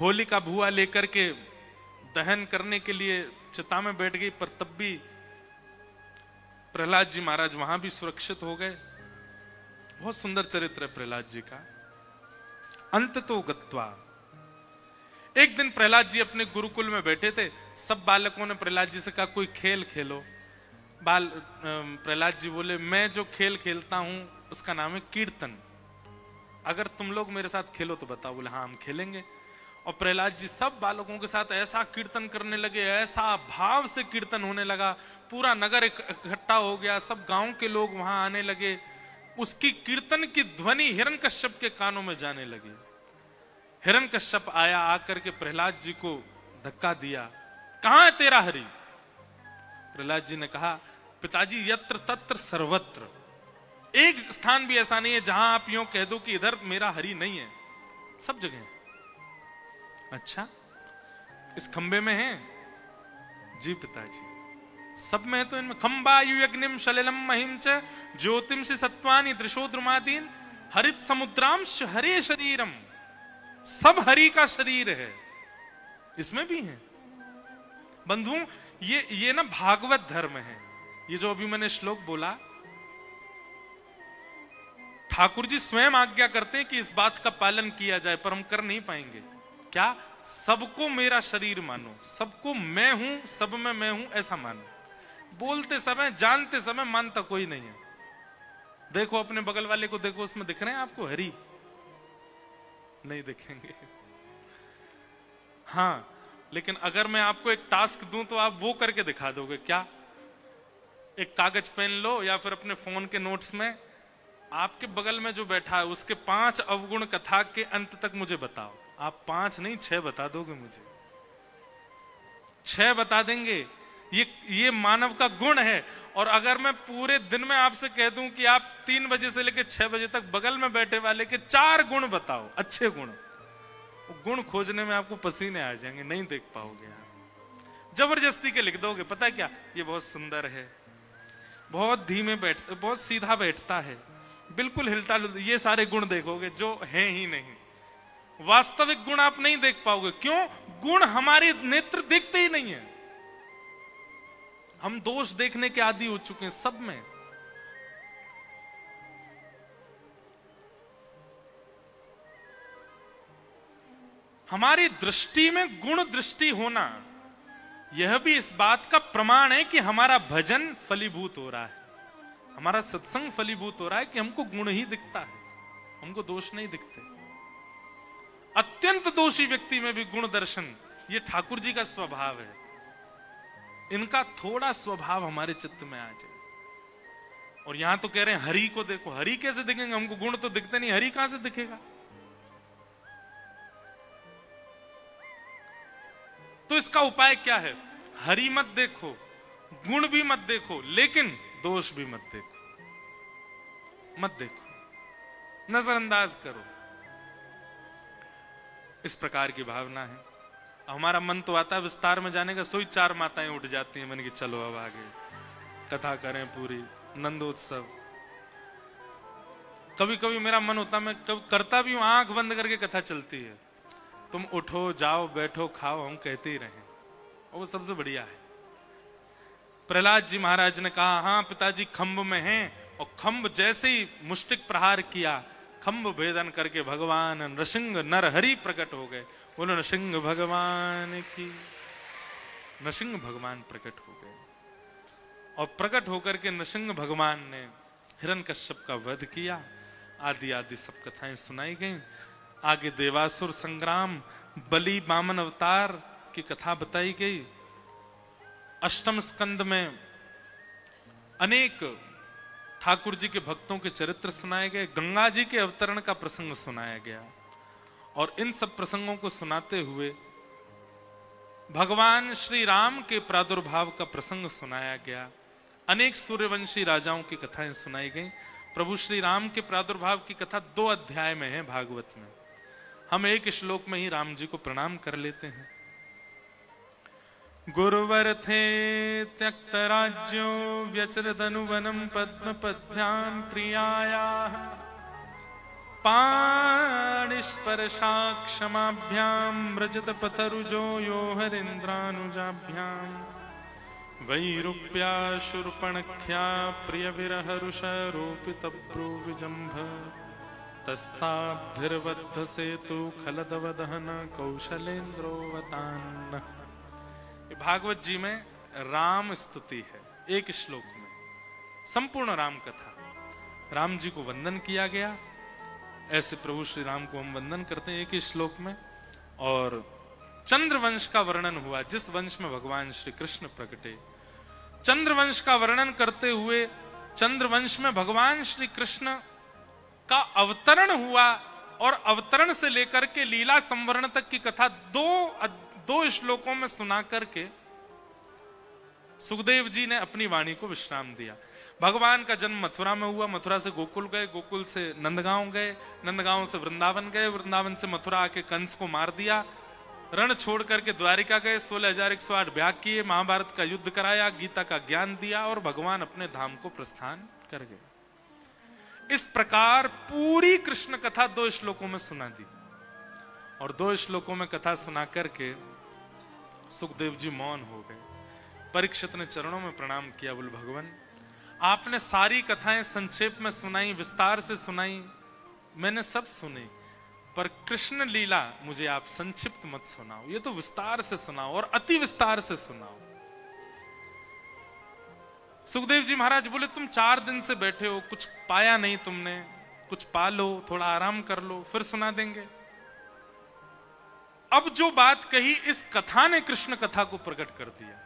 होली का भुआ लेकर के दहन करने के लिए चिता में बैठ गई, पर तब भी प्रहलाद जी महाराज वहां भी सुरक्षित हो गए। बहुत सुंदर चरित्र है प्रहलाद जी का। अंत तो गत्वा। एक दिन प्रहलाद जी अपने गुरुकुल में बैठे थे, सब बालकों ने प्रहलाद जी से कहा कोई खेल खेलो। प्रहलाद जी बोले मैं जो खेल खेलता हूं उसका नाम है कीर्तन, अगर तुम लोग मेरे साथ खेलो तो बताओ। बोले हाँ हम खेलेंगे। और प्रहलाद जी सब बालकों के साथ ऐसा कीर्तन करने लगे, ऐसा भाव से कीर्तन होने लगा, पूरा नगर इकट्ठा हो गया, सब गांव के लोग वहां आने लगे। उसकी कीर्तन की ध्वनि हिरण्यकश्यप के कानों में जाने लगी। हिरण्यकश्यप आया, आकर के प्रहलाद जी को धक्का दिया, कहां है तेरा हरि? प्रहलाद जी ने कहा पिताजी यत्र तत्र सर्वत्र, एक स्थान भी ऐसा नहीं है जहां आप यूं कह दो कि इधर मेरा हरि नहीं है, सब जगह। अच्छा इस खंबे में है? जी पिताजी सब में है। तो इनमें खंबायु यज्ञिम शलिलम महिम च ज्योतिम से सत्वानी दृशोद्रुमादीन हरित समुद्रांश हरे शरीरम, सब हरि का शरीर है, इसमें भी है। बंधुओं ये ना भागवत धर्म है। ये जो अभी मैंने श्लोक बोला, ठाकुर जी स्वयं आज्ञा करते हैं कि इस बात का पालन किया जाए, पर हम कर नहीं पाएंगे। क्या? सबको मेरा शरीर मानो, सबको मैं हूं, सब में मैं हूं, ऐसा मानो। बोलते समय, जानते समय मानता कोई नहीं है। देखो अपने बगल वाले को देखो, उसमें दिख रहे हैं आपको हरि? नहीं दिखेंगे। हाँ लेकिन अगर मैं आपको एक टास्क दूं तो आप वो करके दिखा दोगे क्या? एक कागज पेन लो या फिर अपने फोन के नोट्स में आपके बगल में जो बैठा है उसके 5 अवगुण कथा के अंत तक मुझे बताओ। आप 5 नहीं 6 बता दोगे मुझे, 6 बता देंगे। ये मानव का गुण है। और अगर मैं पूरे दिन में आपसे कह दूं कि आप 3 बजे से लेकर 6 बजे तक बगल में बैठे वाले के 4 गुण बताओ, अच्छे गुण, गुण खोजने में आपको पसीने आ जाएंगे, नहीं देख पाओगे आप। जबरदस्ती के लिख दोगे, पता है क्या? ये बहुत सुंदर है, बहुत धीमे बहुत सीधा बैठता है, बिल्कुल हिलता ये सारे गुण देखोगे जो हैं ही नहीं। वास्तविक गुण आप नहीं देख पाओगे। क्यों? गुण हमारे नेत्र देखते ही नहीं है। हम दोष देखने के आदी हो चुके हैं सब में। हमारी दृष्टि में गुण दृष्टि होना यह भी इस बात का प्रमाण है कि हमारा भजन फलीभूत हो रहा है, हमारा सत्संग फलीभूत हो रहा है कि हमको गुण ही दिखता है, हमको दोष नहीं दिखते। अत्यंत दोषी व्यक्ति में भी गुण दर्शन, ये ठाकुर जी का स्वभाव है। इनका थोड़ा स्वभाव हमारे चित्त में आ जाए। और यहां तो कह रहे हैं हरि को देखो। हरि कैसे दिखेंगे? हमको गुण तो दिखते नहीं, हरि कहां से दिखेगा? तो इसका उपाय क्या है? हरि मत देखो, गुण भी मत देखो, लेकिन दोष भी मत देखो, मत देखो, नजरअंदाज करो। इस प्रकार की भावना है। हमारा मन तो आता है विस्तार में जाने का, सोई चार माताएं उठ जाती हैं मन की, चलो अब आगे कथा करें पूरी, नंदोत्सव। कभी कभी मेरा मन होता, मैं करता भी हूं, आंख बंद करके कथा चलती है, तुम उठो जाओ बैठो खाओ, हम कहते ही रहें, और वो सबसे बढ़िया है। प्रहलाद जी महाराज ने कहा, हाँ पिताजी खंभ में हैं, और खंभ जैसे ही मुष्टिक प्रहार किया, खंभ भेदन करके भगवान नृसिंह नरहरि प्रकट हो गए। बोलो नृसिंह भगवान की। नृसिंह भगवान प्रकट हो गए, और प्रकट होकर के नृसिंह भगवान ने हिरण्यकश्यप का वध किया। आदि आदि सब कथाएं सुनाई गई। आगे देवासुर संग्राम, बलि वामन अवतार की कथा बताई गई। अष्टम स्कंद में अनेक ठाकुर जी के भक्तों के चरित्र सुनाए गए। गंगा जी के अवतरण का प्रसंग सुनाया गया, और इन सब प्रसंगों को सुनाते हुए भगवान श्री राम के प्रादुर्भाव का प्रसंग सुनाया गया। अनेक सूर्यवंशी राजाओं की कथाएं सुनाई गई। प्रभु श्री राम के प्रादुर्भाव की कथा 2 अध्याय में है भागवत में। हम एक श्लोक में ही राम जी को प्रणाम कर लेते हैं। गुरुवर थे त्यक्त राज्यो व्यचरदनुवनम पद्म पद्भ्याम प्रियाया पाणिस्पर्शा क्षमाभ्याम रजत पथरुजो यो हरीन्द्रानुजाभ्याम वैरूप्या शूर्पणख्या प्रिय विरह रुष रोपित ब्रूविजंभ तस्ताभिर्बद्ध सेतु खलदवदहन कौशलेन्द्रोवतान्न। भागवत जी में राम स्तुति है एक श्लोक में, संपूर्ण राम कथा। राम जी को वंदन किया गया, ऐसे प्रभु श्री राम को हम वंदन करते हैं एक ही श्लोक में। और चंद्रवंश का वर्णन हुआ, जिस वंश में भगवान श्री कृष्ण प्रकटे। चंद्रवंश का वर्णन करते हुए चंद्रवंश में भगवान श्री कृष्ण का अवतरण हुआ, और अवतरण से लेकर के लीला संवरण तक की कथा दो श्लोकों में सुना करके सुखदेव जी ने अपनी वाणी को विश्राम दिया। भगवान का जन्म मथुरा में हुआ, मथुरा से गोकुल गए, गोकुल से नंदगांव गए, नंदगांव से वृंदावन गए, वृंदावन से मथुरा आके कंस को मार दिया, रण छोड़ करके द्वारिका गए, 16,108 ब्याह किए, महाभारत का युद्ध कराया, गीता का ज्ञान दिया, और भगवान अपने धाम को प्रस्थान कर गए। इस प्रकार पूरी कृष्ण कथा 2 श्लोकों में सुना दी, और 2 श्लोकों में कथा सुना करके सुखदेव जी मौन हो गए। परीक्षित ने चरणों में प्रणाम किया, बोले भगवान आपने सारी कथाएं संक्षेप में सुनाई, विस्तार से सुनाई, मैंने सब सुनी, पर कृष्ण लीला मुझे आप संक्षिप्त मत सुनाओ, ये तो विस्तार से सुनाओ, और अति विस्तार से सुनाओ। सुखदेव जी महाराज बोले तुम 4 दिन से बैठे हो, कुछ पाया नहीं तुमने, कुछ पा लो, थोड़ा आराम कर लो, फिर सुना देंगे। अब जो बात कही इस कथा ने कृष्ण कथा को प्रकट कर दिया।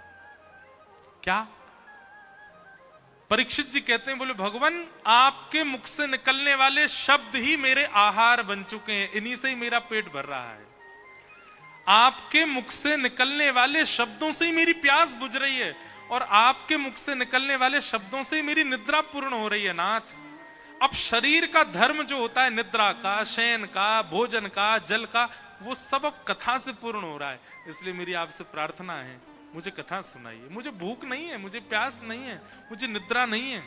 क्या? परीक्षित जी कहते हैं, बोले भगवान आपके मुख से निकलने वाले शब्द ही मेरे आहार बन चुके हैं, इन्हीं से ही मेरा पेट भर रहा है। आपके मुख से निकलने वाले शब्दों से ही मेरी प्यास बुझ रही है, और आपके मुख से निकलने वाले शब्दों से ही मेरी निद्रा पूर्ण हो रही है नाथ। अब शरीर का धर्म जो होता है, निद्रा का, शयन का, भोजन का, जल का, वो सब अब कथा से पूर्ण हो रहा है। इसलिए मेरी आपसे प्रार्थना है, मुझे कथा सुनाइए। मुझे भूख नहीं है, मुझे प्यास नहीं है, मुझे निद्रा नहीं है।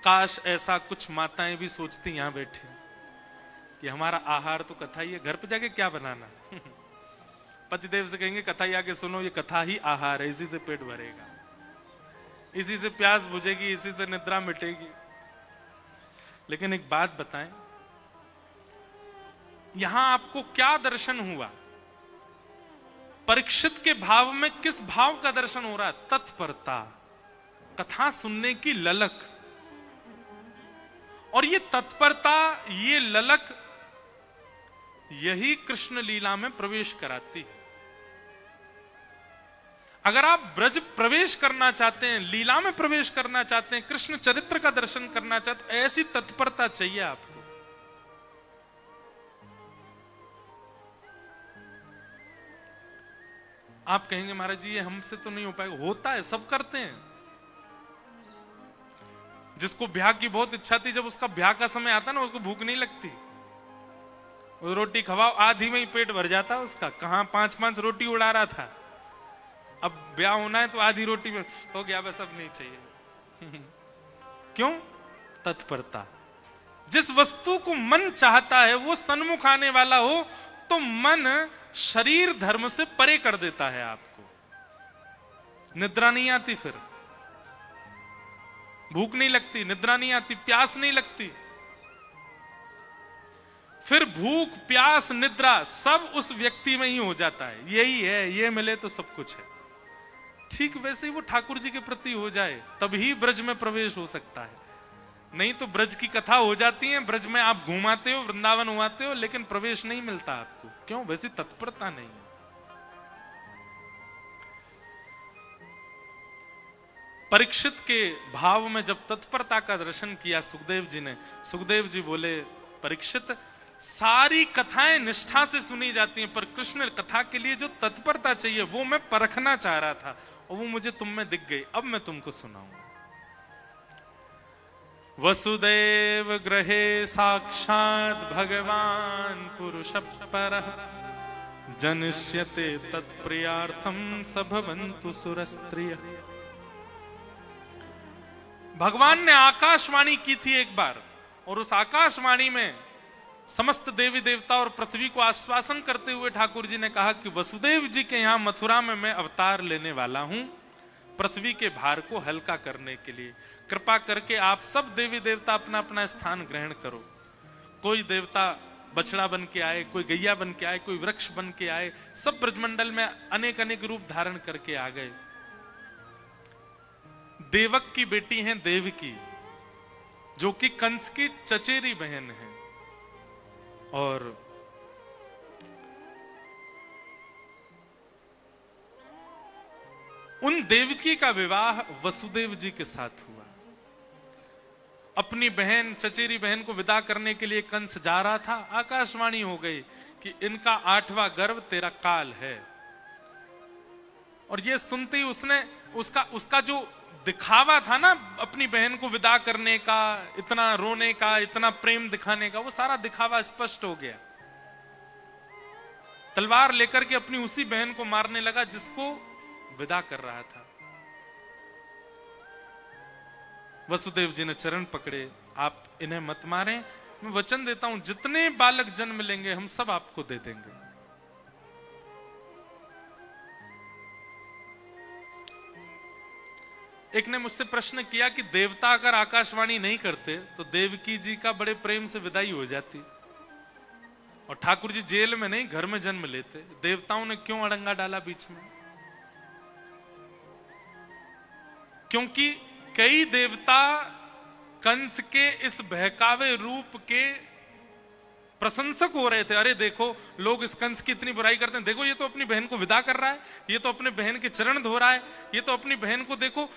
काश ऐसा कुछ माताएं भी सोचती यहां बैठी कि हमारा आहार तो कथा ही है, घर पे जाके क्या बनाना। पतिदेव से कहेंगे कथा ही आके सुनो, ये कथा ही आहार है, इसी से पेट भरेगा, इसी से प्यास बुझेगी, इसी से निद्रा मिटेगी। लेकिन एक बात बताएं, यहां आपको क्या दर्शन हुआ? परीक्षित के भाव में किस भाव का दर्शन हो रहा है? तत्परता, कथा सुनने की ललक। और ये तत्परता, ये ललक, यही कृष्ण लीला में प्रवेश कराती है। अगर आप ब्रज प्रवेश करना चाहते हैं, लीला में प्रवेश करना चाहते हैं, कृष्ण चरित्र का दर्शन करना चाहते हैं, ऐसी तत्परता चाहिए आपको। आप कहेंगे महाराज जी ये हमसे तो नहीं हो पाएगा। होता है, सब करते हैं। जिसको ब्याह की बहुत इच्छा थी, जब उसका ब्याह का समय आता ना, उसको भूख नहीं लगती। वो रोटी खवाओ, आधी में ही पेट भर जाता उसका। कहां 5-5 रोटी उड़ा रहा था, अब ब्याह होना है तो आधी रोटी में हो गया, बस अब नहीं चाहिए। क्यों? तत्परता। जिस वस्तु को मन चाहता है वो सन्मुख आने वाला हो तो मन शरीर धर्म से परे कर देता है आपको। निद्रा नहीं आती, फिर भूख नहीं लगती, निद्रा नहीं आती, प्यास नहीं लगती। फिर भूख, प्यास, निद्रा सब उस व्यक्ति में ही हो जाता है। यही है, ये मिले तो सब कुछ है। ठीक वैसे ही वो ठाकुर जी के प्रति हो जाए, तभी ब्रज में प्रवेश हो सकता है। नहीं तो ब्रज की कथा हो जाती है, ब्रज में आप घुमाते हो, वृंदावन हुआते हो, लेकिन प्रवेश नहीं मिलता आपको। क्यों? वैसी तत्परता नहीं है। परीक्षित के भाव में जब तत्परता का दर्शन किया सुखदेव जी ने, सुखदेव जी बोले परीक्षित, सारी कथाएं निष्ठा से सुनी जाती हैं, पर कृष्ण कथा के लिए जो तत्परता चाहिए वो मैं परखना चाह रहा था, और वो मुझे तुम में दिख गई। अब मैं तुमको सुनाऊंगा। वसुदेव गृहे साक्षात् भगवान पुरुष परः, जनिष्यते तत्प्रियार्थम सभवन्तु सुरस्त्रियः। भगवान ने आकाशवाणी की थी एक बार, और उस आकाशवाणी में समस्त देवी देवता और पृथ्वी को आश्वासन करते हुए ठाकुर जी ने कहा कि वसुदेव जी के यहां मथुरा में मैं अवतार लेने वाला हूं, पृथ्वी के भार को हल्का करने के लिए। कृपा करके आप सब देवी देवता अपना अपना स्थान ग्रहण करो। कोई देवता बछड़ा बन के आए, कोई गैया बन के आए, कोई वृक्ष बन के आए, सब ब्रजमंडल में अनेक अनेक रूप धारण करके आ गए। देवक की बेटी हैं देवकी, जो कि कंस की चचेरी बहन है, और उन देवकी का विवाह वसुदेव जी के साथ हुआ। अपनी बहन, चचेरी बहन को विदा करने के लिए कंस जा रहा था, आकाशवाणी हो गई कि इनका 8वां गर्भ तेरा काल है। और ये सुनते ही उसका जो दिखावा था ना अपनी बहन को विदा करने का, इतना रोने का, इतना प्रेम दिखाने का, वो सारा दिखावा स्पष्ट हो गया। तलवार लेकर के अपनी उसी बहन को मारने लगा जिसको विदा कर रहा था। वसुदेव जी ने चरण पकड़े, आप इन्हें मत मारें, मैं वचन देता हूं जितने बालक जन्म लेंगे हम सब आपको दे देंगे। एक ने मुझसे प्रश्न किया कि देवता अगर आकाशवाणी नहीं करते तो देवकी जी का बड़े प्रेम से विदाई हो जाती, और ठाकुर जी जेल में नहीं घर में जन्म लेते, देवताओं ने क्यों अड़ंगा डाला बीच में? क्योंकि कई देवता कंस के इस बहकावे रूप के प्रशंसक हो रहे थे। अरे देखो लोग इस कंस की इतनी बुराई करते हैं, देखो ये तो अपनी बहन को विदा कर रहा है, ये तो अपने बहन के चरण धो रहा है, ये तो अपनी बहन को देखो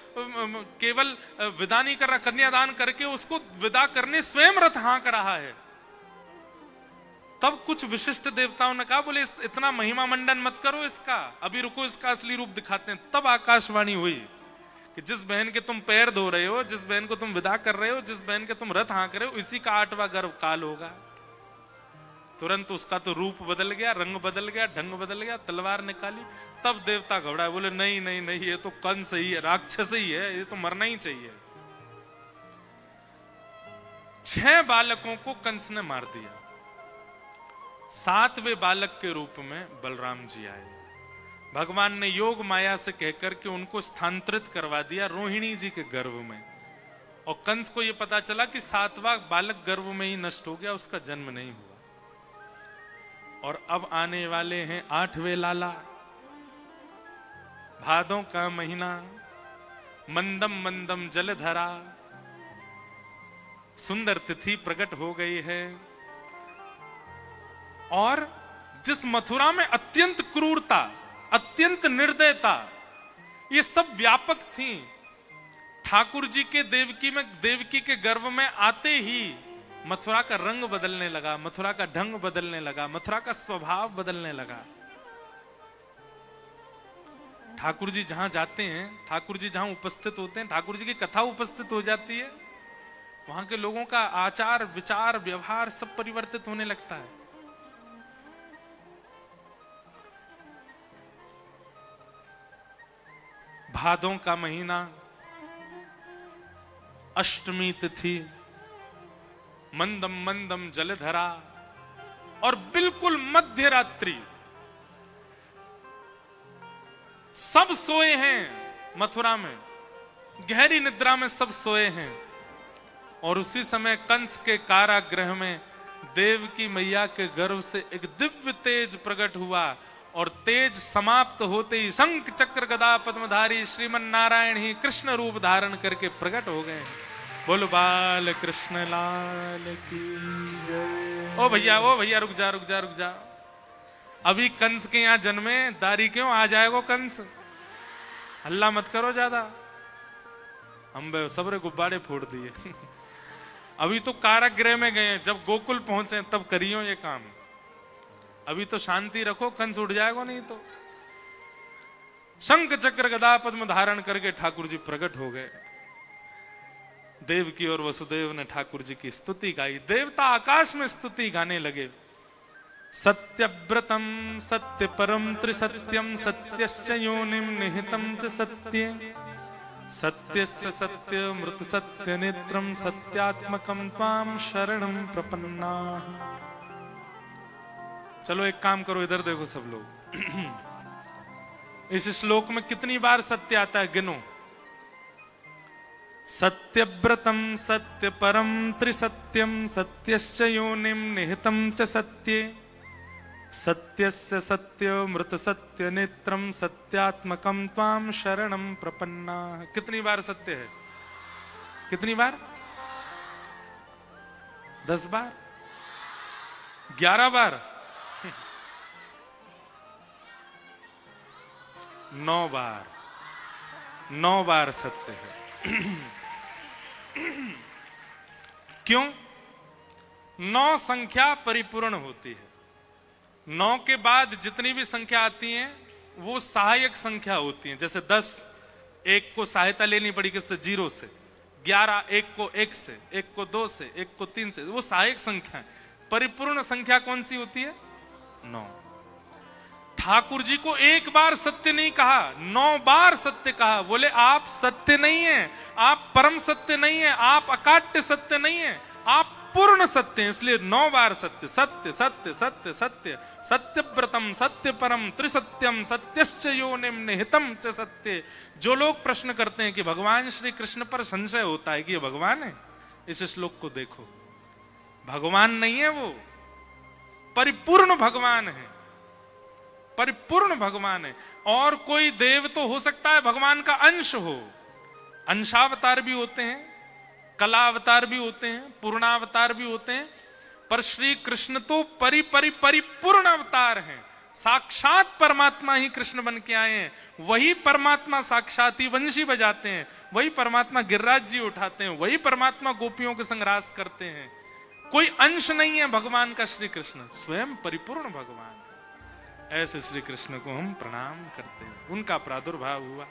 केवल विदा नहीं कर रहा, कन्यादान करके उसको विदा करने स्वयं रथ हाँक रहा है। तब कुछ विशिष्ट देवताओं ने कहा, बोले इतना महिमा मंडन मत करो इसका, अभी रुको इसका असली रूप दिखाते हैं। तब आकाशवाणी हुई कि जिस बहन के तुम पैर धो रहे हो, जिस बहन को तुम विदा कर रहे हो, जिस बहन के तुम रथ हाँक रहे हो, इसी का 8वां गर्भ काल होगा। तुरंत उसका तो रूप बदल गया, रंग बदल गया, ढंग बदल गया, तलवार निकाली। तब देवता घबराए, बोले नहीं नहीं नहीं, ये तो कंस ही है, राक्षस ही है, ये तो मरना ही चाहिए। 6 बालकों को कंस ने मार दिया। 7वें बालक के रूप में बलराम जी आए। भगवान ने योग माया से कहकर के उनको स्थानांतरित करवा दिया रोहिणी जी के गर्भ में। और कंस को यह पता चला कि 7वां बालक गर्भ में ही नष्ट हो गया, उसका जन्म नहीं हुआ। और अब आने वाले हैं 8वें लाला। भादों का महीना, मंदम मंदम जलधरा, सुंदर तिथि प्रकट हो गई है। और जिस मथुरा में अत्यंत क्रूरता, अत्यंत निर्दयता, ये सब व्यापक थी। ठाकुर जी के देवकी के गर्भ में आते ही मथुरा का रंग बदलने लगा, मथुरा का ढंग बदलने लगा, मथुरा का स्वभाव बदलने लगा। ठाकुर जी जहां जाते हैं, ठाकुर जी जहां उपस्थित होते हैं, ठाकुर जी की कथा उपस्थित हो जाती है, वहां के लोगों का आचार विचार व्यवहार सब परिवर्तित होने लगता है। भादों का महीना, अष्टमी तिथि, मंदम मंदम जलधरा, और बिल्कुल मध्य रात्रि। सब सोए हैं मथुरा में, गहरी निद्रा में सब सोए हैं। और उसी समय कंस के कारागृह में देवकी मैया के गर्भ से एक दिव्य तेज प्रकट हुआ। और तेज समाप्त होते ही शंख चक्र गदा पद्मधारी श्रीमन नारायण ही कृष्ण रूप धारण करके प्रकट हो गए। बोलो बाल कृष्ण लाल की जय। ओ भैया रुक जा रुक जा रुक जा। अभी कंस के यहां जन्मे, दारी क्यों आ जाएगा कंस? हल्ला मत करो ज्यादा, हम सबरे गुब्बारे फोड़ दिए। अभी तो कारागृह में गए, जब गोकुल पहुंचे तब करियो ये काम। अभी तो शांति रखो, कंस उठ जाएगा नहीं तो। शंख चक्र गदा पद्म धारण करके ठाकुर जी प्रकट हो गए। देवकी और वसुदेव ने ठाकुर जी की स्तुति गाई। देवता आकाश में स्तुति गाने लगे। सत्यव्रतम सत्य परम त्रिसत्यम सत्यश्च योनिम निहितम च सत्ये सत्यस्य सत्य मृत सत्य नेत्रम सत्यात्मकम त्वाम शरणम प्रपन्ना। चलो एक काम करो, इधर देखो सब लोग। इस श्लोक में कितनी बार सत्य आता है गिनो। सत्यव्रतम सत्य परम त्रिसत्यम सत्यश्च योनिम निहितम च सत्ये सत्यस्य सत्य मृत सत्य नेत्रम सत्यात्मकम त्वाम शरणम प्रपन्ना। कितनी बार सत्य है? कितनी बार? 10 बार? 11 बार? 9 बार। 9 बार सत्य है। क्यों? 9 संख्या परिपूर्ण होती है। 9 के बाद जितनी भी संख्या आती हैं वो सहायक संख्या होती हैं। जैसे 10, 1 को सहायता लेनी पड़ी किससे? 0 से। 11, 1 को 1 से, 1 को 2 से, 1 को 3 से, वो सहायक संख्या है। परिपूर्ण संख्या कौन सी होती है? 9। ठाकुर जी को एक बार सत्य नहीं कहा, 9 बार सत्य कहा। बोले आप सत्य नहीं है, आप परम सत्य नहीं है, आप अकाट्य सत्य नहीं है, आप पूर्ण सत्य है। इसलिए 9 बार सत्य सत्य सत्य सत्य सत्य सत्यव्रतम सत्य परम त्रिसत्यम सत्यश्च योनिम निहितम च सत्य। जो लोग प्रश्न करते हैं कि भगवान श्री कृष्ण पर संशय होता है कि ये भगवान है, इस श्लोक को देखो। भगवान नहीं है वो, परिपूर्ण भगवान है, परिपूर्ण भगवान है। और कोई देव तो हो सकता है भगवान का अंश हो, अंशावतार भी होते हैं, कलावतार भी होते हैं, पूर्णावतार भी होते हैं, पर श्री कृष्ण तो परिपूर्ण अवतार हैं। साक्षात परमात्मा ही कृष्ण बन के आए हैं। वही परमात्मा साक्षात ही वंशी बजाते हैं, वही परमात्मा गिरिराज जी उठाते हैं, वही परमात्मा गोपियों के संग रास करते हैं। कोई अंश नहीं है भगवान का श्री कृष्ण, स्वयं परिपूर्ण भगवान। ऐसे श्री कृष्ण को हम प्रणाम करते हैं। उनका प्रादुर्भाव हुआ।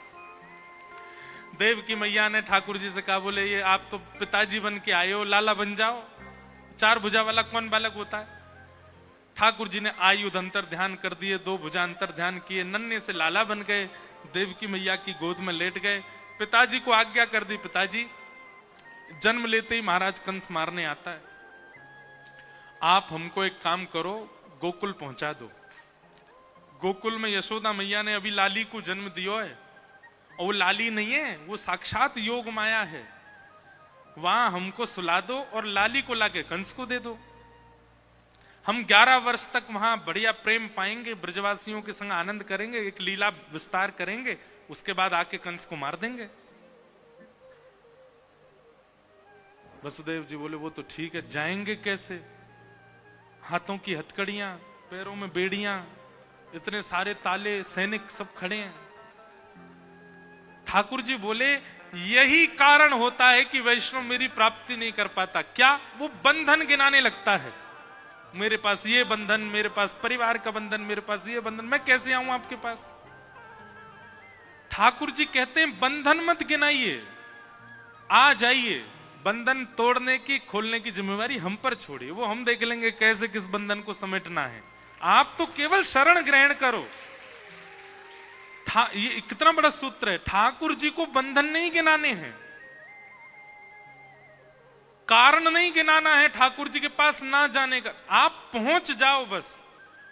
देवकी मैया ने ठाकुर जी से कहा, बोले ये आप तो पिताजी बन के आए हो, लाला बन जाओ। 4 भुजा वाला कौन बालक होता है? ठाकुर जी ने आयुध अंतर ध्यान कर दिए, 2 भुजा अंतर ध्यान किए, नन्हे से लाला बन गए, देवकी मैया की गोद में लेट गए। पिताजी को आज्ञा कर दी, पिताजी जन्म लेते ही महाराज कंस मारने आता है। आप हमको एक काम करो, गोकुल पहुंचा दो। गोकुल में यशोदा मैया ने अभी लाली को जन्म दिया है, और वो लाली नहीं है, वो साक्षात योग माया है। वहां हमको सुला दो और लाली को लाके कंस को दे दो। हम 11 वर्ष तक वहां बढ़िया प्रेम पाएंगे, ब्रजवासियों के संग आनंद करेंगे, एक लीला विस्तार करेंगे, उसके बाद आके कंस को मार देंगे। वसुदेव जी बोले वो तो ठीक है, जाएंगे कैसे? हाथों की हथकड़ियां, पैरों में बेड़ियां, इतने सारे ताले, सैनिक सब खड़े हैं। ठाकुर जी बोले यही कारण होता है कि वैष्णव मेरी प्राप्ति नहीं कर पाता। क्या? वो बंधन गिनाने लगता है, मेरे पास ये बंधन, मेरे पास परिवार का बंधन, मेरे पास ये बंधन, मैं कैसे आऊं आपके पास? ठाकुर जी कहते हैं बंधन मत गिनाइए, आ जाइए। बंधन तोड़ने की, खोलने की जिम्मेवारी हम पर छोड़िए, वो हम देख लेंगे कैसे किस बंधन को समेटना है। आप तो केवल शरण ग्रहण करो। ये कितना बड़ा सूत्र है। ठाकुर जी को बंधन नहीं गिनाने हैं, कारण नहीं गिनाना है ठाकुर जी के पास ना जाने का। आप पहुंच जाओ बस।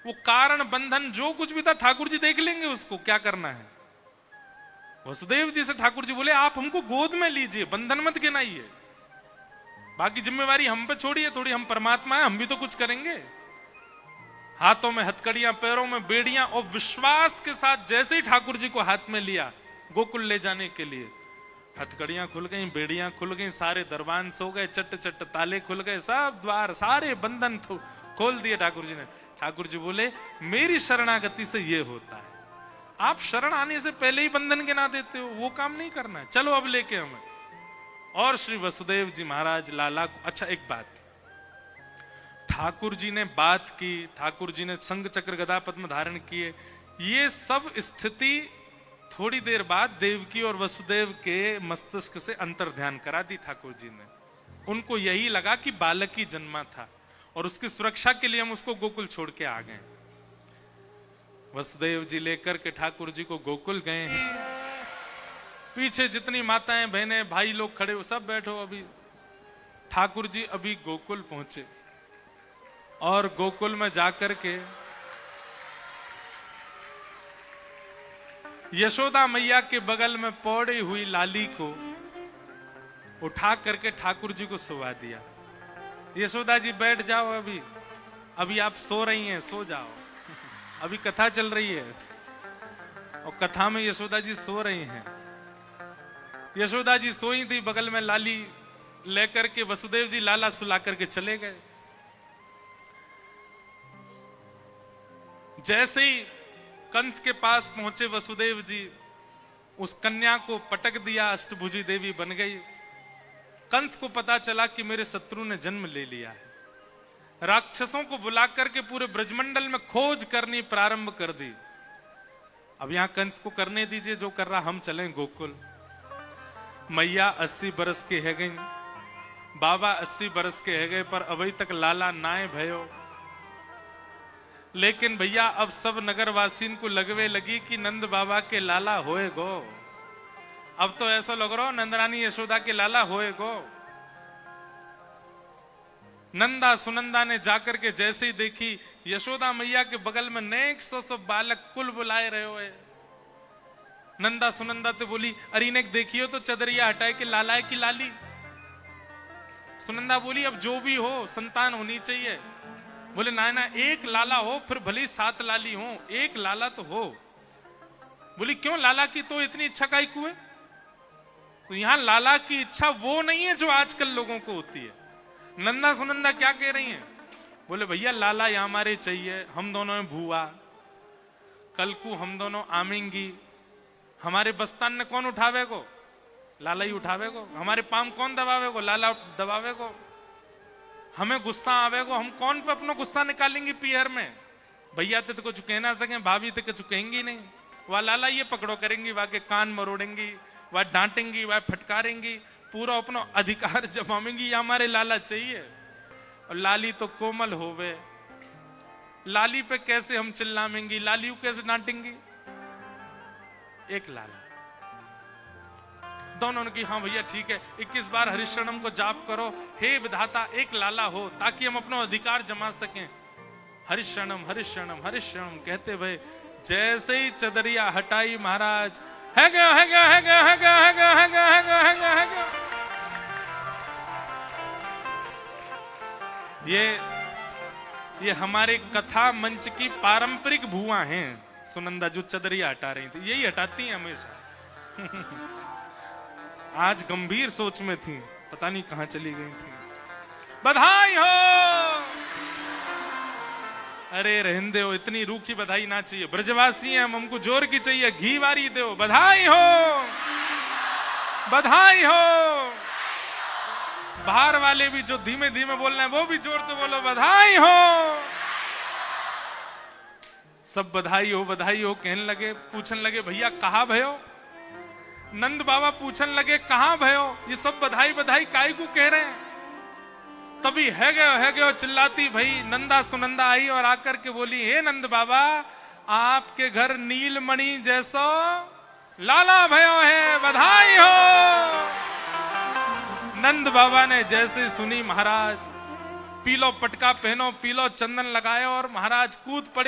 वो कारण, बंधन, जो कुछ भी था ठाकुर जी देख लेंगे उसको, क्या करना है। वसुदेव जी से ठाकुर जी बोले आप हमको गोद में लीजिए, बंधन मत गिनाइए, बाकी जिम्मेवारी हम पे छोड़िए थोड़ी, हम परमात्मा है, हम भी तो कुछ करेंगे। हाथों में हथकड़ियां, पैरों में बेड़ियां, और विश्वास के साथ जैसे ही ठाकुर जी को हाथ में लिया गोकुल ले जाने के लिए, हथकड़ियां खुल गई, बेड़ियां खुल गई, सारे दरबान सो गए, चट चट ताले खुल गए, सब द्वार, सारे बंधन खोल दिए ठाकुर जी ने। ठाकुर जी बोले मेरी शरणागति से ये होता है, आप शरण आने से पहले ही बंधन गिना देते हो, वो काम नहीं करना है, चलो अब लेके हमें। और श्री वसुदेव जी महाराज लाला को, अच्छा एक बात, ठाकुर जी ने बात की, ठाकुर जी ने संग चक्र गदा पद्म धारण किए, ये सब स्थिति थोड़ी देर बाद देवकी और वसुदेव के मस्तिष्क से अंतर ध्यान करा दी ठाकुर जी ने। उनको यही लगा कि बालक ही जन्मा था और उसकी सुरक्षा के लिए हम उसको गोकुल छोड़ के आ गए। वसुदेव जी लेकर के ठाकुर जी को गोकुल गए हैं। पीछे जितनी माताएं, बहनें, भाई लोग खड़े हो, सब बैठो। अभी ठाकुर जी अभी गोकुल पहुंचे और गोकुल में जाकर के यशोदा मैया के बगल में पौड़ी हुई लाली को उठा करके ठाकुर जी को सुवा दिया। यशोदा जी बैठ जाओ, अभी आप सो रही हैं, सो जाओ, अभी कथा चल रही है। और कथा में यशोदा जी सो रही हैं। यशोदा जी सोई थी, बगल में लाली लेकर के वसुदेव जी लाला सुला करके चले गए। जैसे ही कंस के पास पहुंचे वसुदेव जी, उस कन्या को पटक दिया, अष्टभुजी देवी बन गई। कंस को पता चला कि मेरे शत्रु ने जन्म ले लिया है। राक्षसों को बुला करके पूरे ब्रजमंडल में खोज करनी प्रारंभ कर दी। अब यहां कंस को करने दीजिए जो कर रहा, हम चलें गोकुल। मैया 80 बरस के है गई, बाबा 80 बरस के है गए, पर अभी तक लाला नाए भयो। लेकिन भैया अब सब नगरवासीन को लगवे लगी कि नंद बाबा के लाला होए गो। अब तो ऐसा लग रहा हो नंदरानी यशोदा के लाला होए गो। नंदा सुनंदा ने जाकर के जैसे ही देखी यशोदा मैया के बगल में नेक सौ बालक कुल बुलाए रहे हो। नंदा सुनंदा तो बोली अरे ने देखियो तो चदरिया हटाए के लाला है कि लाली। सुनंदा बोली अब जो भी हो संतान होनी चाहिए। बोले ना ना, एक लाला हो फिर भली 7 लाली हो, एक लाला तो हो। बोली क्यों, लाला की तो इतनी इच्छा काहे को है? तो यहां लाला की इच्छा वो नहीं है जो आजकल लोगों को होती है। नंदा सुनंदा क्या कह रही हैं? बोले भैया लाला यहाँ हमारे चाहिए, हम दोनों में भूआ, कल को हम दोनों आमेंगी, हमारे बस्तान ने कौन उठावे को? लाला ही उठावे को। हमारे पाम कौन दबावे को? लाला दबावे को। हमें गुस्सा आवे को, हम कौन पे अपना गुस्सा निकालेंगे पीहर में? भैया तो कुछ कह ना सके, भाभी तो कुछ कहेंगी नहीं, वह लाला ये पकड़ो करेंगी, वह के कान मरोड़ेंगी, वह डांटेंगी, वह फटकारेंगी, पूरा अपना अधिकार जमाएंगी, ये हमारे लाला चाहिए। और लाली तो कोमल होवे, लाली पे कैसे हम चिल्लाएंगी, लाली को कैसे डांटेंगी? एक लाला। दोनों ने की हाँ भैया ठीक है, 21 बार हरिशरणम को जाप करो, हे विधाता एक लाला हो ताकि हम अपना अधिकार जमा सकें। हरिशरणम हरिशरणम हरिशरणम कहते भाई जैसे ही चदरिया हटाई महाराज, है गया है गया है गया है गया है गया है गया है गया है गया है गया। ये हमारे कथा मंच की पारंपरिक भुआ हैं सुनंदा, जो चदरिया हटा रही थी, यही हटाती हैं हमेशा। आज गंभीर सोच में थी, पता नहीं कहां चली गई थी। बधाई हो। अरे रहने हो, इतनी रूखी बधाई ना चाहिए, ब्रजवासी हैं हम, हमको जोर की चाहिए, घी वारी दो। बधाई हो बधाई हो। बाहर वाले भी जो धीमे धीमे बोल रहे हैं वो भी जोर से बोलो, बधाई हो। सब बधाई हो कहने लगे, पूछने लगे भैया कहा भयो। नंद बाबा पूछने लगे कहां भयो, ये सब बधाई बधाई काय को कह रहे हैं। तभी है गयो चिल्लाती भाई नंदा सुनंदा आई और आकर के बोली, हे नंद बाबा आपके घर नीलमणि जैसो लाला भयो है, बधाई हो। नंद बाबा ने जैसे सुनी महाराज, पीलो पटका पहनो, पीलो चंदन लगाए और महाराज कूद पड़े।